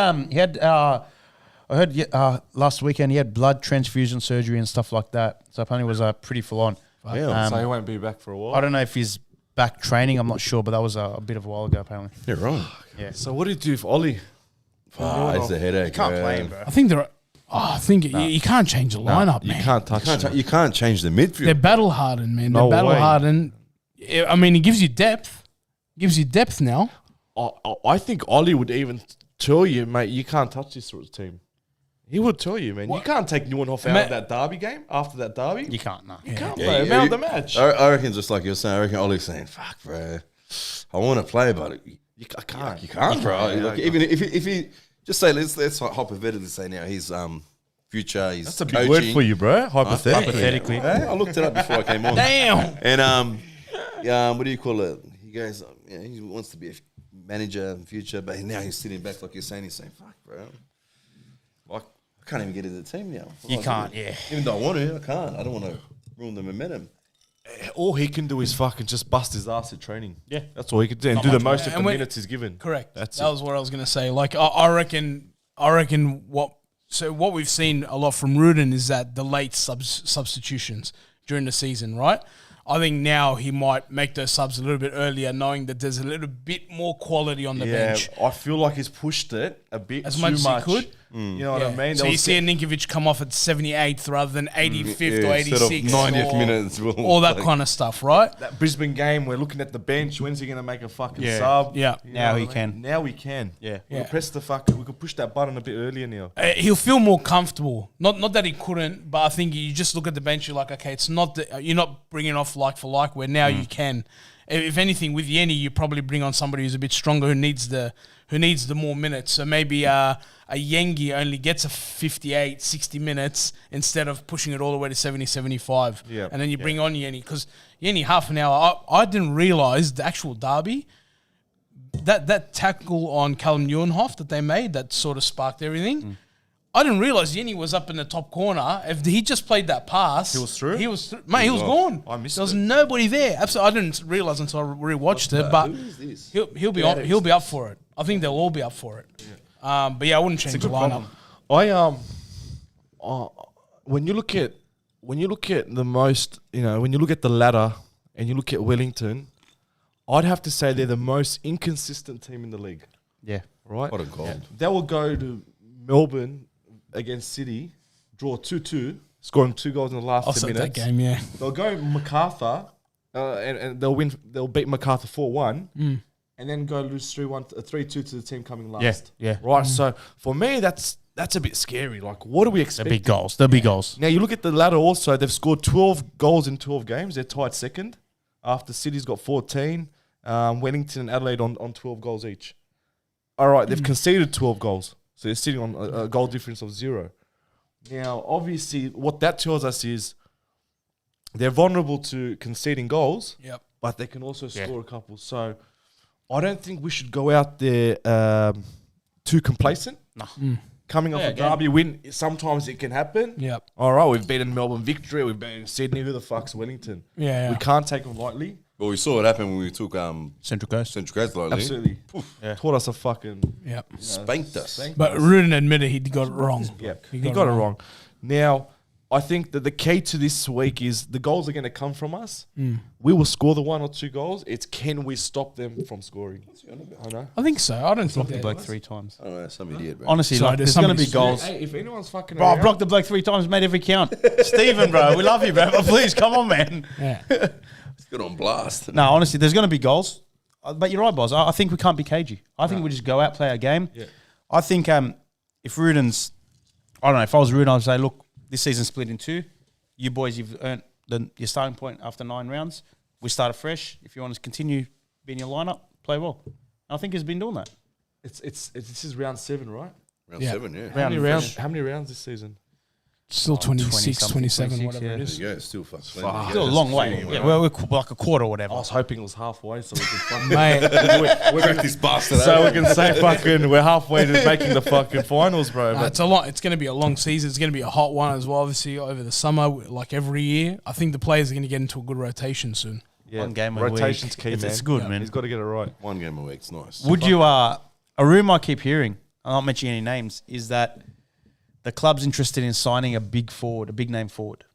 I heard last weekend he had blood transfusion surgery and stuff like that. So apparently it was pretty full on. So he won't be back for a while. I don't know if he's back training. I'm not sure, but that was a bit of a while ago apparently. You're wrong. Yeah. So what do you do if Ollie? It's a headache. You can't play him, bro. I think you can't change the lineup, man. You can't touch him. You can't change the midfield. They're battle hardened, man. No They're battle way. hardened. I mean, it gives you depth. Gives you depth now. I think Ollie would even tell you, mate, you can't touch this sort of team. He would tell you, man. You can't take Neuenhoff out of that derby game after that derby. You can't, no. You can't play him out of the match. I reckon just like you're saying, I reckon Ollie's saying, fuck, bro. I want to play, but I can't. you can't, bro. Like, even if he just say, let's hypothetically say now he's future, he's That's a big coaching. word for you, bro. Hypothetically. I looked it up before I came on. Damn. And what do you call it? He goes, he wants to be a manager in the future, but now he's sitting back like you're saying. He's saying, fuck, bro. Like, I can't even get into the team now. You can't, yeah. Even though I want to, I can't. I don't want to ruin the momentum. All he can do is fucking just bust his ass at training. Yeah. That's all he can do. And do the most of the minutes he's given. Correct. That's that was what I was going to say. Like, I reckon what we've seen a lot from Rudin is that the late substitutions during the season, right? I think now he might make those subs a little bit earlier, knowing that there's a little bit more quality on the bench. I feel like he's pushed it a bit As too much as he could. You know what I mean? So you see a Ninkovic come off at 78th rather than 85th or instead of 86th. 90th or minute. all that kind of stuff, right? That Brisbane game, we're looking at the bench. When's he going to make a fucking Yeah. sub? Yeah. You Now know he what I mean? can. Now we can. Yeah. We can press the fucking. We could push that button a bit earlier now. He'll feel more comfortable. Not that he couldn't, but I think you just look at the bench, you're like, okay, it's not you're not bringing off like for like, where now you can. If anything, with Yenny, you probably bring on somebody who's a bit stronger, who needs the more minutes. So maybe a Yengi only gets a 58, 60 minutes instead of pushing it all the way to 70, 75. Yeah. And then you bring on Yenny, because Yenny, half an hour, I didn't realise the actual derby, that tackle on Callum Neuenhoff that they made, that sort of sparked everything. I didn't realise Yenny was up in the top corner. If he just played that pass, He was through? He was gone. I missed There was it. nobody there. Absolutely, I didn't realise until I rewatched it. But Who is this? he'll be up for it. I think they'll all be up for it. But yeah, I wouldn't change the lineup. When you look at the most, when you look at the ladder and you look at Wellington, I'd have to say they're the most inconsistent team in the league. Yeah. Right? What a goal. They will go to Melbourne against City, draw 2-2, scoring 2 goals in the last I'll 10 set minutes. that game, yeah. They'll go MacArthur, and they'll win. They'll beat MacArthur 4-1, and then go lose 3-2 to the team coming last. Yeah. Right. So for me, that's a bit scary. Like, what do we They're expect? big goals. They're big goals. Now you look at the ladder. Also, they've scored 12 goals in 12 games. They're tied second, after City's got 14. Wellington and Adelaide on 12 goals each. All right, they've conceded 12 goals, so they're sitting on a goal difference of 0. Now, obviously, what that tells us is they're vulnerable to conceding goals, but they can also score a couple. So I don't think we should go out there too complacent. No. Coming off a derby win, sometimes it can happen. Yep. All right, we've beaten Melbourne Victory, we've beaten Sydney. Who the fuck's Wellington? Yeah. We can't take them lightly. Well, we saw it happen when we took Central Coast. Central Coast lightly. Absolutely. Taught us a fucking... Yep. Spanked us. But Rudin admitted he got it wrong. Yeah, he got it wrong. Now, I think that the key to this week is the goals are going to come from us. We will score the 1 or 2 goals. It's can we stop them from scoring? I know. I think so. I don't think Blocked the that. bloke 3 times. I don't know, some idiot, bro. Honestly, Sorry, like, there's there's going to be somebody- goals. Hey, if anyone's fucking Bro, I around, blocked the bloke 3 times, made every count. Stephen, bro, we love you, bro. But please, come on, man. Yeah. It's good on blast. No, honestly, there's going to be goals. But you're right, boss. I think we can't be cagey. I think we just go out, play our game. Yeah. I think if Rudin's... I don't know, if I was Rudin, I'd say, look, this season's split in 2. You boys, you've earned your starting point after 9 rounds. We started fresh. If you want to continue being your lineup, play well. And I think he's been doing that. this is round 7, right? Round Yeah. 7, yeah. How many rounds this season? Still 26, 20-something, 27, 26, whatever yeah. it There is. you go, it's still fucking Still a long way. Yeah, well, we're like a quarter or whatever. I was hoping it was halfway so we could fucking... Mate, We're back this bastard. so we can say fucking we're halfway to making the fucking finals, bro. But it's a lot. It's going to be a long season. It's going to be a hot one as well, obviously, over the summer, like every year. I think the players are going to get into a good rotation soon. yeah, One game a rotation's week. key, man. It's good, man. He's got to get it right. 1 game a week, it's nice. Would you, a rumour I keep hearing, I'm not mentioning any names, is that the club's interested in signing a big forward, a big name forward.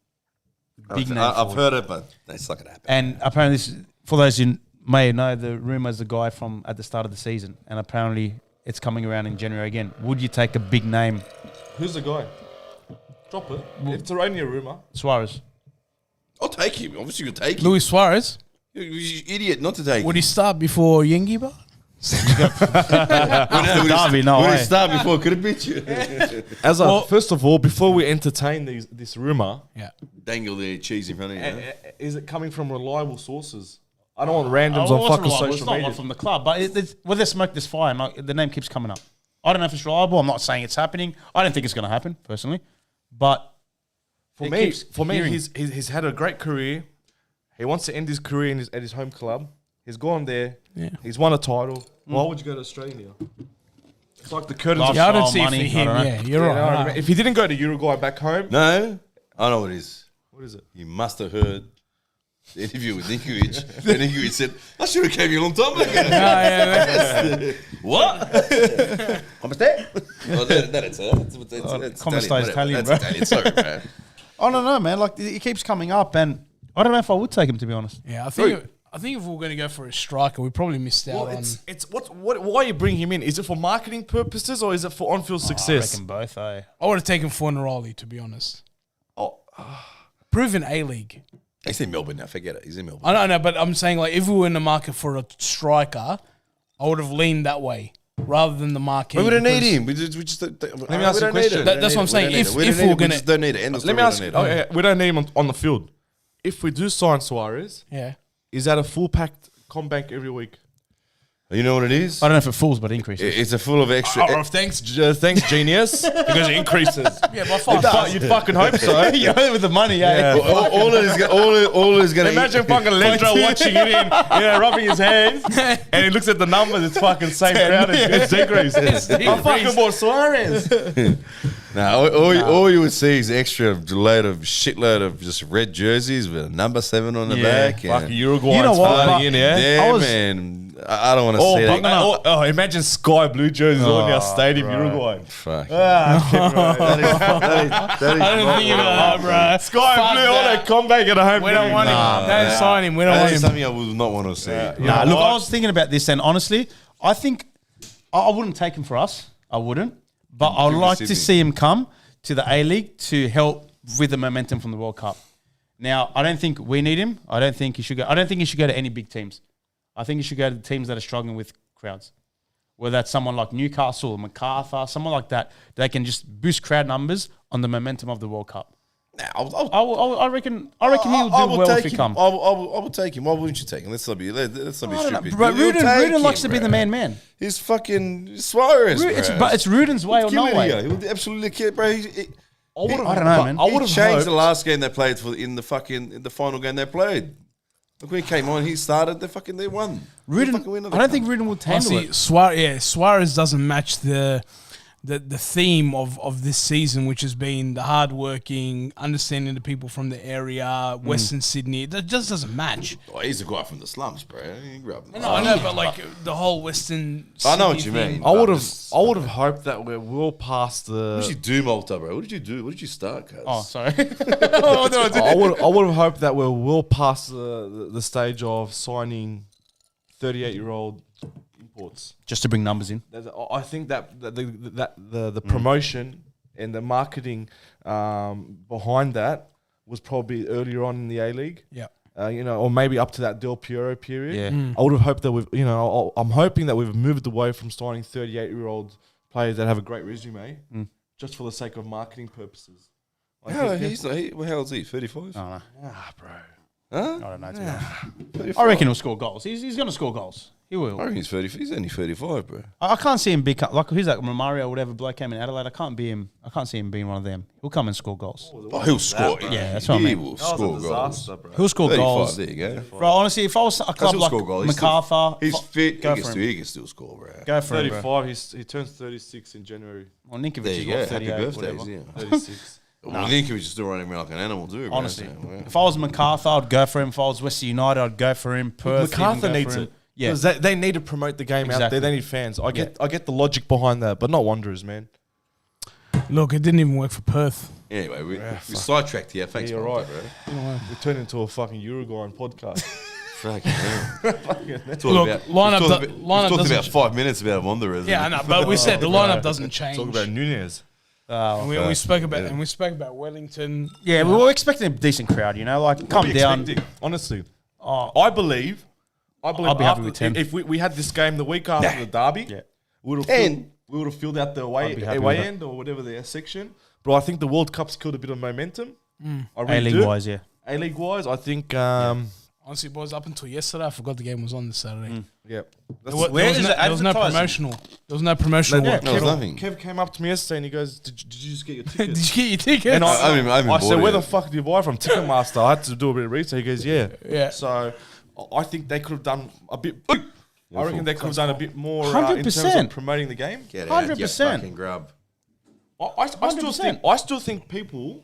I've heard it, but that's not gonna happen. And apparently, for those who may know, the rumor is the guy from at the start of the season, and apparently it's coming around in January again. Would you take a big name? Who's the guy? Drop it. If it's only a rumor. Suarez. I'll take him. Obviously, you can take him. Luis Suarez. You idiot not to take him. Would he start before Yengiba? Derby, no Would way. he start before could have beat you? First of all, before we entertain this rumor, Yeah. Dangle the cheese in front of you. Huh? is it coming from reliable sources? I don't want randoms on fucking social It's not media. one from the club, but with this smoke, this fire, and the name keeps coming up. I don't know if it's reliable. I'm not saying it's happening. I don't think it's going to happen personally, but For me, he's had a great career. He wants to end his career at his home club. He's gone there. Yeah. He's won a title. Why would you go to Australia? It's like the curtains of Yeah, I don't Lifestyle, see it money, for him. I don't know. Yeah, you're right. If he didn't go to Uruguay back home, No, I know what it is. what is it? You must have heard the interview with Ninkovic. And Ninkovic said, I should have came you a long time ago. What? I'm a step. Oh, that's Come stays Italian, bro. Italian, sorry, bro. I don't know, man. Like it keeps coming up, and I don't know if I would take him, to be honest. Yeah, I think if we were going to go for a striker, we probably missed out on. Why you bring him in? Is it for marketing purposes or is it for on-field I success? reckon both, eh? I would have taken Fornaroli, to be honest. Oh, Proven A-League. He's in Melbourne now, forget it. He's in Melbourne. I know, but I'm saying like if we were in the market for a striker, I would have leaned that way rather than the market. We don't need him. We just let me ask you a question. That's what I'm saying. If we're going to. don't need it. End of let me story, ask you. We don't need him on the field. If we do sign Suarez, Yeah. is that a full packed Combank every week? You know what it is? I don't know if it falls, but it increases. It's a full of extra. Thanks, genius, because it increases. Yeah, by far. You'd fucking hope so. Yeah, with the money, eh? all it is going to Imagine fucking Lendra watching it in, rubbing his hands, and he looks at the numbers. It's fucking same crowd. It's decreased. I fucking bought Suarez. No, all you would see is extra shitload of just red jerseys with a number 7 on the back. Fucking Uruguay. You know what, Party in, yeah. Yeah, man. I don't want to see that. Imagine sky blue jerseys on our stadium, Uruguay. Fuck. I don't think about that, bro. Sky blue on a Combank at a home. We don't want him. Don't sign him. We don't That want is him. something I would not want to see. Nah, look, I was thinking about this, and honestly, I think I wouldn't take him for us. I wouldn't. But I'd like to see him come to the A-League to help with the momentum from the World Cup. Now, I don't think we need him. I don't think he should go to any big teams. I think he should go to the teams that are struggling with crowds. Whether that's someone like Newcastle or MacArthur, someone like that, they can just boost crowd numbers on the momentum of the World Cup. I reckon he'll do well if he comes. I will take him. Why wouldn't you take him? Let's not be stupid. But Rudin likes to be the man. He's fucking Suarez, But it's Rudin's way or no way. He would absolutely kill, bro. I don't know, man. He changed the last game they played in the final game they played. Look, when he came on, he started. They won. Rudin, I don't think Rudin would handle it. Suarez doesn't match the theme of this season, which has been the hardworking, understanding the people from the area, Western Sydney. That just doesn't match. Oh, he's a guy from the slums, bro. He grew up in the No, I know, but like the whole Western I know what Sydney you thing. mean. I would have hoped that we're well past the. What did you do, Malta, bro? What did you do? What did you start, cuz? Oh, sorry. I would have hoped that we're well past the stage of signing 38-year-old imports. Just to bring numbers in. I think that the promotion and the marketing behind that was probably earlier on in the A-League. Yeah. Or maybe up to that Del Piero period. Yeah. I would have hoped that I'm hoping that we've moved away from signing 38-year-old players that have a great resume, just for the sake of marketing purposes. How old is he? 35? I don't know. Bro. Huh? I don't know. To be honest. I reckon he'll score goals. He's going to score goals. He will. I reckon he's only 35, bro. I can't see him like who's that Romario or whatever bloke came in Adelaide. I can't see him being one of them. He'll come and score goals. Oh, he'll score. Yeah, that's what I mean. He will score goals. Bro. He'll score 35, goals. there you go. Bro, honestly, if I was a club he'll like score goals. MacArthur, He's fit. Go He for him. can still score, bro. Go for him, bro. 35. He turns 36 in January. Well, Ninkovic There is you go. what, Happy 38, birthdays, whatever. yeah. 36. Well, Ninkovic is still running around like an animal, too, bro. Honestly, So, yeah. if I was MacArthur, I'd go for him. If I was Western United, I'd go for him. Perth, MacArthur even go needs for him. it. Yeah, Because they need to promote the game out Exactly. there. They need fans. I get the logic behind that, but not Wanderers, man. Look, it didn't even work for Perth. Anyway, we sidetracked here. Thanks, you're right, bro. We turned into a fucking Uruguayan podcast. Fucking hell. Look, lineup We've talked about 5 minutes about Wanderers. Yeah, I know, but we said the lineup doesn't change. Talk about Nunez. And we spoke about Wellington. Yeah, we were expecting a decent crowd, you know, like come down. Honestly, I believe I'll be happy with 10. If we had this game the week after the derby, we would have filled out the away end or whatever the section. But I think the World Cup's killed a bit of momentum. I really A-League wise, yeah. A-League wise, I think. Honestly, boys, up until yesterday, I forgot the game was on this Saturday. Yeah. There was no promotional. There was no promotional. Yeah, No, nothing. Kev came up to me yesterday and he goes, "Did you just get your Did tickets?" you get your tickets? And I said, "Where the it. fuck do you buy from?" Ticketmaster. I had to do a bit of research. He goes, "Yeah." Yeah. So I think they could have done a bit. I reckon they could have done a bit more in terms of 100%. promoting the game. Get out, you 100%. fucking grub. I still think people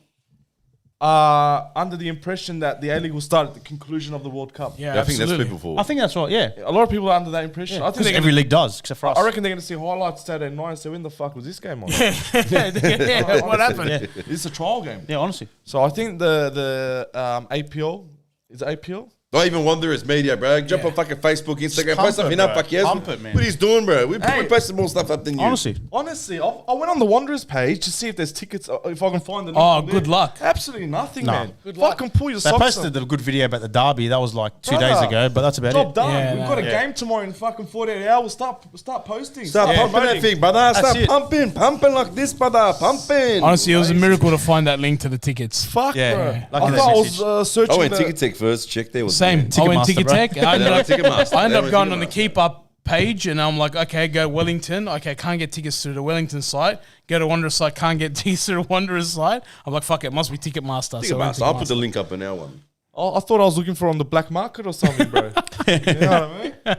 are under the impression that the A-League will start at the conclusion of the World Cup. Yeah, I think that's absolutely. people for. I think that's right, yeah. A lot of people are under that impression. I think Because they're every gonna, league does, except for us. I reckon they're going to see highlights Saturday night and say, when the fuck was this game on? Yeah, what happened? Yeah. It's a trial game. Yeah, honestly. So I think the APL, is it APL? Not even Wanderers media, bro. Jump on fucking Facebook, Instagram, pump post something it, up, bro. fuck yes. Pump it, man. What he's doing, bro? We Hey. posted more stuff up than you. Honestly. I went on the Wanderers page to see if there's tickets, if I can find the link. Oh, from good there. luck. Absolutely nothing, No. man. Good luck. Fucking pull your They socks posted up. a good video about the derby. That was like 2 days Brother. ago, but that's about Job it. done. Yeah, We've no. got a Yeah. game tomorrow in fucking 48 hours. Start posting. Start pumping that promoting. thing, brother. Start it. pumping like this, brother. Pumping. Honestly, it was a miracle to find that link to the tickets. Fuck, Yeah. bro. Yeah. I Like thought I message. was searching I went the- Ticket Tech first. Check there. Was Same. I went Ticketmaster, bro. Ticketek. I ended up Ticketmaster. I ended up They going went on the Ticketmaster. Keep Up page and I'm like, okay, go Wellington. Okay, can't get tickets through the Wellington site. Go to Wanderers site, can't get tickets through the Wanderers site. I'm like, fuck it, must be Ticketmaster. So I went Ticketmaster. I'll put Ticketmaster. the link up in our one. I thought I was looking for on the black market or something, bro. You know what I mean?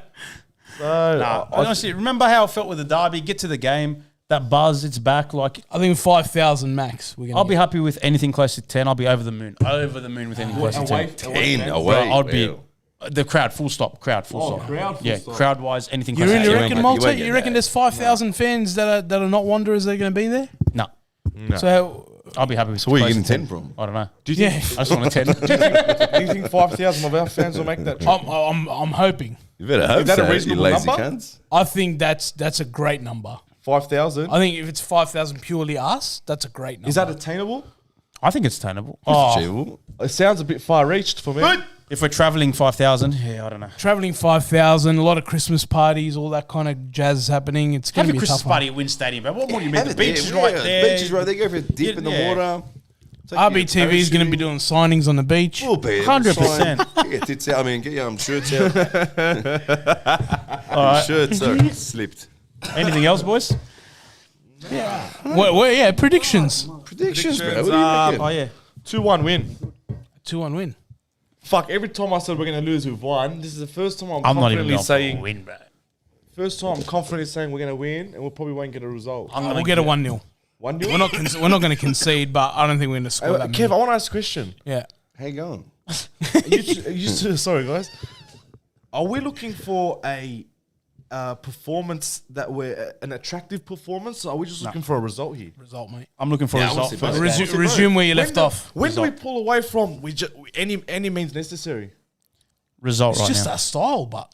So, Nah, honestly, remember how I felt with the derby? Get to the game, that buzz, it's back. Like, I think 5,000 max. We're gonna I'll be get. happy with anything close to 10. I'll be over the moon. Over the moon with anything close to 10. 10 Bro, away. I'd be Wow. the crowd, full stop. Crowd, full stop. crowd, full yeah, stop. crowd wise, anything You close really to you 10. ain't reckon, get- you Malta? ain't You get reckon that. there's 5,000 fans that are not Wanderers that are going to be there? No, So, I'll be happy with So where are you close getting to 10 from? I don't know. do you yeah, think, I just want a 10. do you think 5,000 of our fans will make that trip? I'm hoping. You better hope that a so, reasonable you lazy number? cunts. I think that's a great number. 5,000? I think if it's 5,000 purely us, that's a great number. Is that attainable? I think it's attainable. It's achievable. It sounds a bit far-reached for me. If we're traveling 5,000, yeah, I don't know. Traveling 5,000, a lot of Christmas parties, all that kind of jazz happening. It's going Have to a be a Christmas tough one. party at Wynn Stadium, but what more do you mean? Have The it beach is there, right yeah. there. The beach is right there. Go for a dip in the Yeah. water. Take RBTV your is going to be parachuting. doing signings on the beach. We'll be there. 100%. Get your tits out. I mean, get your shirts out. All right. Shirts, sorry, slipped. Anything else, boys? Yeah, predictions. Predictions, bro. What Predictions, do you reckon? Oh, yeah. 2-1 win. 2-1 win. Fuck, every time I said we're going to lose, we've won. This is the first time I'm I'm not even confidently going saying... for a win, bro. First time I'm confidently saying we're going to win, and we probably won't get a result. We'll get a 1-0. 1-0? We're not going to concede, but I don't think we're going to score that Kev, many. I want to ask a question. Yeah. How you going? Sorry, guys. Are we looking for a performance that we're an attractive performance? Or are we just looking for a result here? Result, mate. I'm looking for a Yeah, result honestly, first. bro. Resu- resume where you left off. When do we pull away from any means necessary? Result It's right just now. our style, but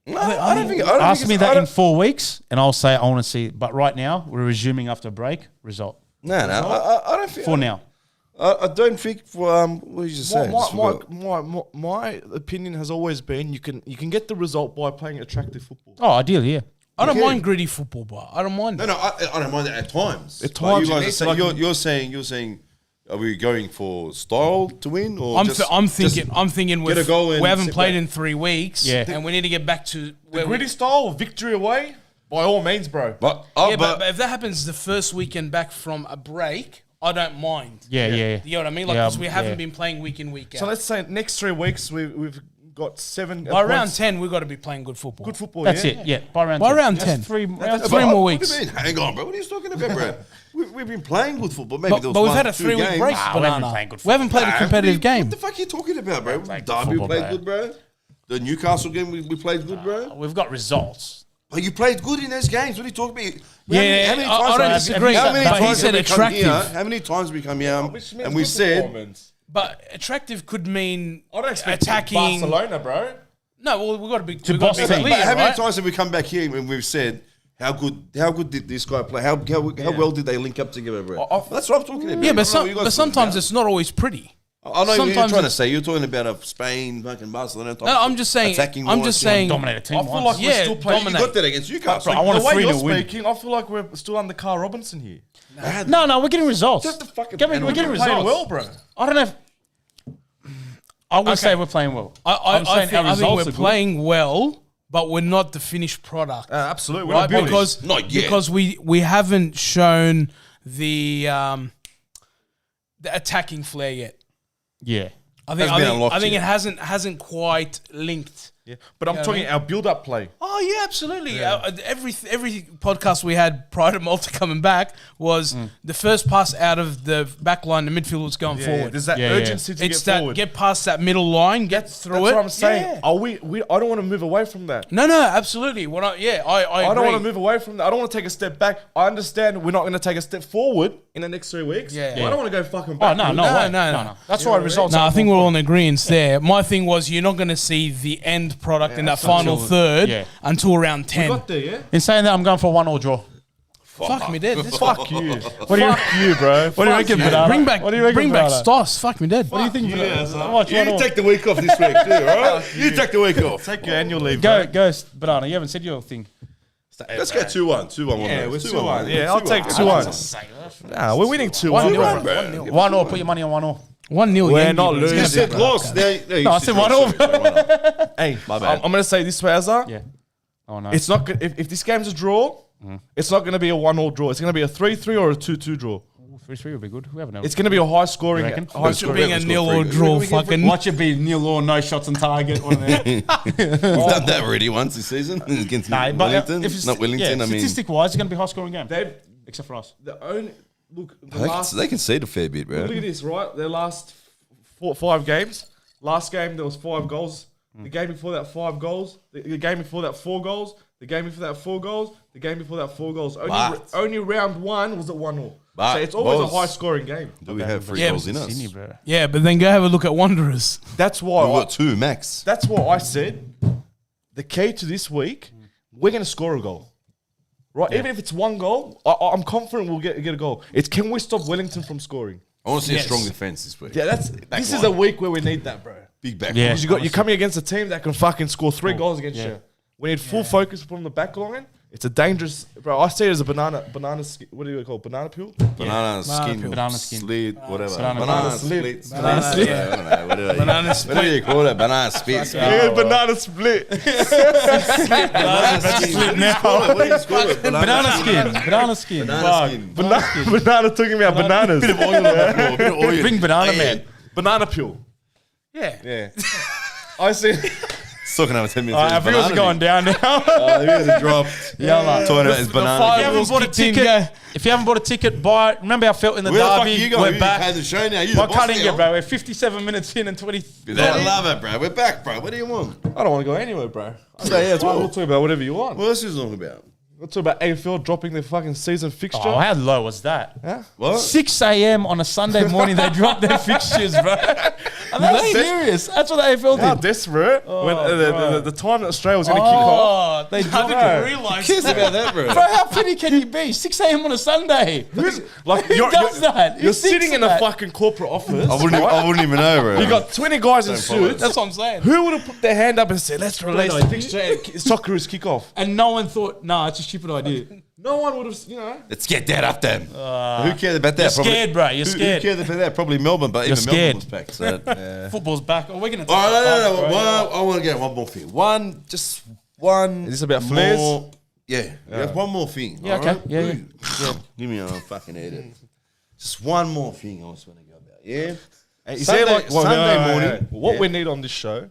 No, I don't think. I don't Ask think me it's- I that in don't- 4 weeks, and I'll say I want to see. But right now, we're resuming after a break. Result No, I don't think. for now. I don't think. What did you just say? Just forgot. My opinion has always been you can get the result by playing attractive football. Oh, ideally, yeah. I don't Okay. mind gritty football, but I don't mind. No, I don't mind that at times. At But times, you you guys are need saying, to, you're saying, are we going for style to win or I'm just thinking get a goal we and haven't sit played back? in 3 weeks, Yeah. and we need to get back to where gritty style, victory away, by all means, bro. But, but if that happens the first weekend back from a break, I don't mind. Yeah. You know what I mean? Like, Yeah, because we haven't yeah. been playing week in, week out. So let's say next 3 weeks we've got 7 By round points. 10, we've got to be playing good football. Good football. That's yeah? it. Yeah, by round By 10. round That's 10. three rounds. That's But 3 more what weeks. do you mean? Hang on, bro. What are you talking about, bro? We've been playing good football. Maybe there was But we've one, had a 2 3-week games. break, we haven't been Banana. playing good We haven't played a competitive game. What the fuck are you talking about, bro? playing Derby football, played bro. good, bro. The Newcastle game we played good, bro. We've got results. But you played good in those games. What are you talking about? Yeah, I don't disagree. But he said attractive. How many times we come here and we said... But attractive could mean I don't expect attacking Barcelona, bro. No, well, we've got to be clear, But how many right? times have we come back here and we've said, how good did this guy play? How well did they link up together, bro? That's what I'm talking about. Yeah, but sometimes it's not always pretty. I know what you're trying to say. You're talking about Spain, fucking Barcelona. No, I'm just saying. I'm just saying. Dominate a team. I feel like we're still playing. You got that against Newcastle. I want the way you're speaking, I feel like we're still under Carl Robinson here. No, we're getting results. Just the fucking we're getting results. Playing well, bro. I don't know if... I would say we're playing well. I think we're playing well, but we're not the finished product. Absolutely. We're Right? not Because, not yet. because we haven't shown the attacking flair yet. Yeah. I think it hasn't quite linked. Yeah, but I'm talking our build-up play. Oh yeah, absolutely. Every podcast we had prior to Malta coming back was the first pass out of the back line, the midfield was going forward. There's that urgency to It's get forward. get past that middle line, get through That's it. what I'm saying. Yeah. Are we? I don't want to move away from that. No, absolutely. I I don't agree. want to move away from that. I don't want to take a step back. I understand we're not going to take a step forward in the next 3 weeks. Yeah. But I don't want to go fucking Oh, back. No. That's why results No, are I think we're all in agreement there. My thing was you're not going to see the end product in that final third until around 10. Got there, yeah? In saying that, I'm going for a 1-1 draw. Fuck me dead. Fuck you. Fuck you, bro. What do you reckon, Banana? Bring back, What do you reckon, bring back Banana? Stoss. Fuck me dead. What do you think? You take the week off this week too, alright? You take the week off. Take your annual leave. Go, Banana. You haven't said your thing. Let's go 2-1. 2-1. Yeah, we're 2-1. 2-1. Yeah, I'll take 2-1. Nah, we're winning 2-1. 1-0. Put your money on 1-0. 1-0. We're not losing. You said lost. No, I said 1-0. Hey, My bad. I'm going to say this for Azar. Yeah. Oh no. It's not good. If this game's a draw, it's not going to be a 1-1 draw. It's going to be a 3-3 or a 2-2 draw. 3-3 would be good. Whoever knows. It's going to be a high scoring. reckon? Being a nil or draw, fucking. Watch it be nil or no shots on target. We've done that already once this season against Wellington. Not Wellington. I mean, statistic-wise, it's going to be a high-scoring game. Except for us. The only look. they can see it a fair bit, bro. Look at this, right? Their last 5 games. Last game there was 5 goals. The game before that 5 goals. The game before that 4 goals. The game before that 4 goals. The game before that 4 goals. Only round 1 was at 1-0. So it's always a high scoring game. Do we have 3 goals in us? Bro. Yeah, but then go have a look at Wanderers. That's why We've got 2 max. That's what I said. The key to this week, we're going to score a goal. Right? Even if it's 1 goal, I'm confident we'll get a goal. It's can we stop Wellington from scoring? I want to see a strong defense this week. Yeah, this is a week where we need that, bro. Big back. Yeah. Because you're coming against a team that can fucking score 3 goals against you. We need full focus from the back line. It's a dangerous, bro. I see it as a banana. What do you call it? Banana peel? Banana skin. Banana skin. Slit, whatever. Banana split. Banana split. I don't know. Whatever. Banana What do you call it? Banana split. Yeah, banana split. Banana split now. What do you call it? Banana skin. Banana skin. Banana skin. Banana talking about bananas. Bit of oil on the floor. Bit of oil. Bring banana, man. Banana peel. Yeah. Yeah. I see. It's talking over 10 minutes. Our viewers are going down now. The viewers have dropped. Yeah, Talking about his banana. If you haven't bought a ticket, buy it. Remember how I felt in the Where the fuck derby? you going? We're You back. pay the show now. You I the can't boss even now. get, bro. We're 57 minutes in and 20. I love it, bro. We're back, bro. What do you want? I don't want to go anywhere, bro. We'll talk about whatever you want. What else is talking about? We'll talk about AFL dropping their fucking season fixture. Oh, how low was that? What? 6 a.m. on a Sunday morning, they dropped their fixtures, bro. Are they serious? That's what the AFL How did. desperate. When the time that Australia was going to kick off. They I dropped didn't realise Who cares about that, bro? Bro, how petty can you be? 6 a.m. on a Sunday. Like, Who does that? Who You're thinks sitting in of a that? fucking corporate office. I wouldn't even know, bro. You got 20 guys in suits. That's what I'm saying. Who would have put their hand up and said, let's release the fixture and Socceroos kick off? And no one thought, nah, it's a stupid idea. No one would have, Let's get that up then. Who cared about that? You're scared, bro. You're Who scared. cared about that? Probably Melbourne, but You're even Melbourne was scared. packed. So, Football's back. Oh, we're going to All right, no. I want to get one more thing. Just one. Is this about flares? more- Yeah. There's one more thing. Yeah, all okay. right? Yeah. Give me a fucking head. Just one more thing I was going to go about. Yeah. Sunday morning, morning. what we need on this show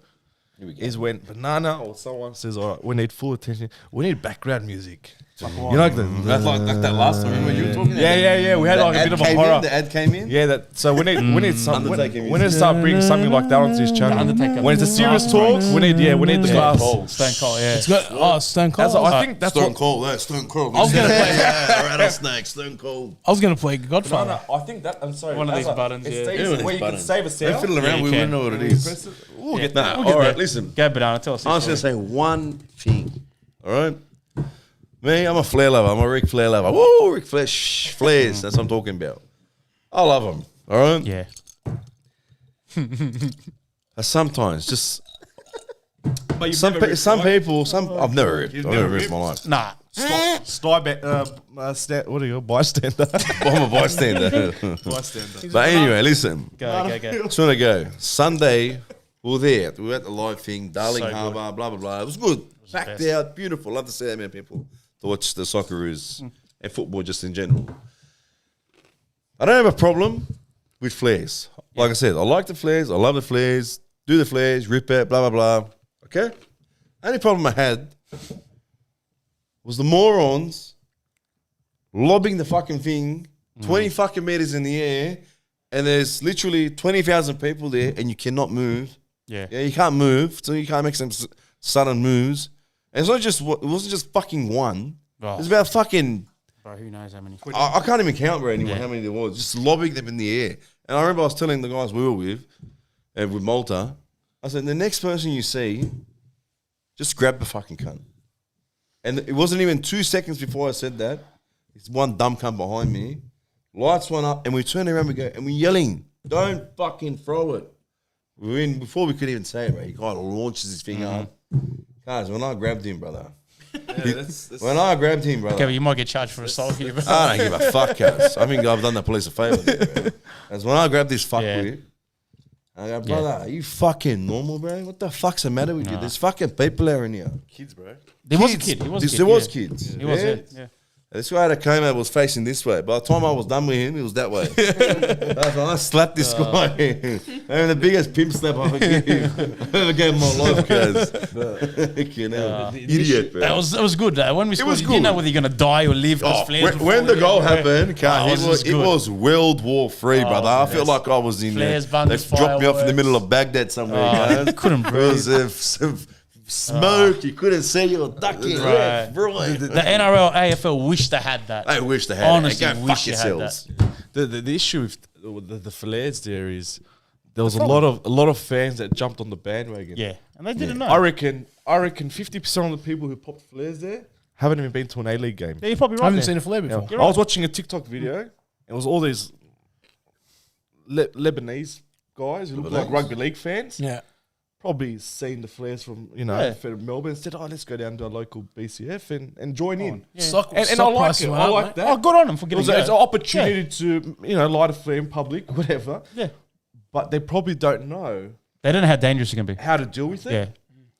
Here we go. is when Banana or someone says, all right, we need full attention. We need background music You know, like that last time when you were talking. Yeah. We had like a bit of a horror. The ad came in. Yeah, so we need some. We Undertaker need to start bringing something like that onto his channel. Undertaker. When it's a serious talk, we need the glass. Stone Cold, yeah. It's got Stone Cold. I think that's Stone what. Cold. That's Stone Cold. I was gonna play. Rattlesnake. Stone Cold. I was gonna play Godfather. I think that. I'm sorry. One of these buttons, It's yeah. things Yeah, one of where these you can buttons. save a Don't sound. fiddle around. you We can. wouldn't know what it is. We'll get Nah. that. All right. Listen. Go, Banana, tell us. I was just saying one thing. All right. Me, I'm a Flair lover. I'm a Ric Flair lover. Woo, Ric Flair, Flairs. That's what I'm talking about. I love them. All right. Yeah. Sometimes just But some people. I've never ripped. I've never ripped in my life. Nah. What do you go? Bystander. I'm a bystander. Bystander. But anyway, listen. Go. Just want to go. Sunday, we were there. We were at the live thing, Darling So Harbour, blah, blah, blah. It was good. Packed best. out, beautiful. Love to see that many people to watch the Socceroos and football just in general. I don't have a problem with flares. Like I said, I like the flares. I love the flares. Do the flares, rip it, blah, blah, blah. Okay? Only problem I had was the morons lobbing the fucking thing 20 fucking meters in the air, and there's literally 20,000 people there, and you cannot move. Yeah. Yeah, you can't move, so you can't make some sudden moves. And it's not just it wasn't just fucking one. Oh. It was about fucking. Bro, who knows how many? I can't even count, bro, anymore Yeah. how many there was. Just lobbing them in the air. And I remember I was telling the guys we were with Malta, I said, the next person you see, just grab the fucking cunt. And it wasn't even 2 seconds before I said that. This one dumb cunt behind me. Lights went up, and we turned around, and we're yelling, don't fucking throw it. We were in, before we could even say it, right? He kind of launches his finger up. Guys, when I grabbed him, brother. When I grabbed him, brother. Okay, but you might get charged for assault here, bro. I don't give a fuck, cuz. I think I've done the police a favour. As when I grabbed this fuckwit, I go, brother, are you fucking normal, bro? What the fuck's the matter with you? There's fucking people out in here. Kids, bro. There was a kid. He was a kid. There was yeah. kids. He was, yeah. This guy that came out was facing this way. By the time I was done with him, he was that way. That's when I slapped this guy. And the biggest pimp slap I ever gave in my life, cuz. Idiot, bro. That was good. When we scored, you didn't know whether you're going to die or live. Oh, when the goal happened, it was World War III, brother. I felt like I was in Flares, there. They bungers, dropped me off in the fireworks. middle of Baghdad somewhere, guys. couldn't breathe. It was smoke. You couldn't see. You were ducking. Right. Right. The NRL, AFL wish they had that. I wish they had Honestly, it. Go wish fuck you had yourselves. The issue with the flares there is there was a lot of fans that jumped on the bandwagon. Yeah, and they didn't know. I reckon 50% of the people who popped flares there haven't even been to an A-League game. Yeah, you're probably right. I haven't there. seen a flare before. I was watching a TikTok video, and it was all these Lebanese guys who look like rugby league fans. Yeah. Probably seen the flares from Melbourne. Said, "Oh, let's go down to a local BCF and join in." Stock, And stock I like prices it. went I up, like mate. that. Oh, good on them for getting It's an opportunity to light a flare in public, whatever. Yeah. But they probably don't know They don't know how dangerous it can be. how to deal with it. Yeah.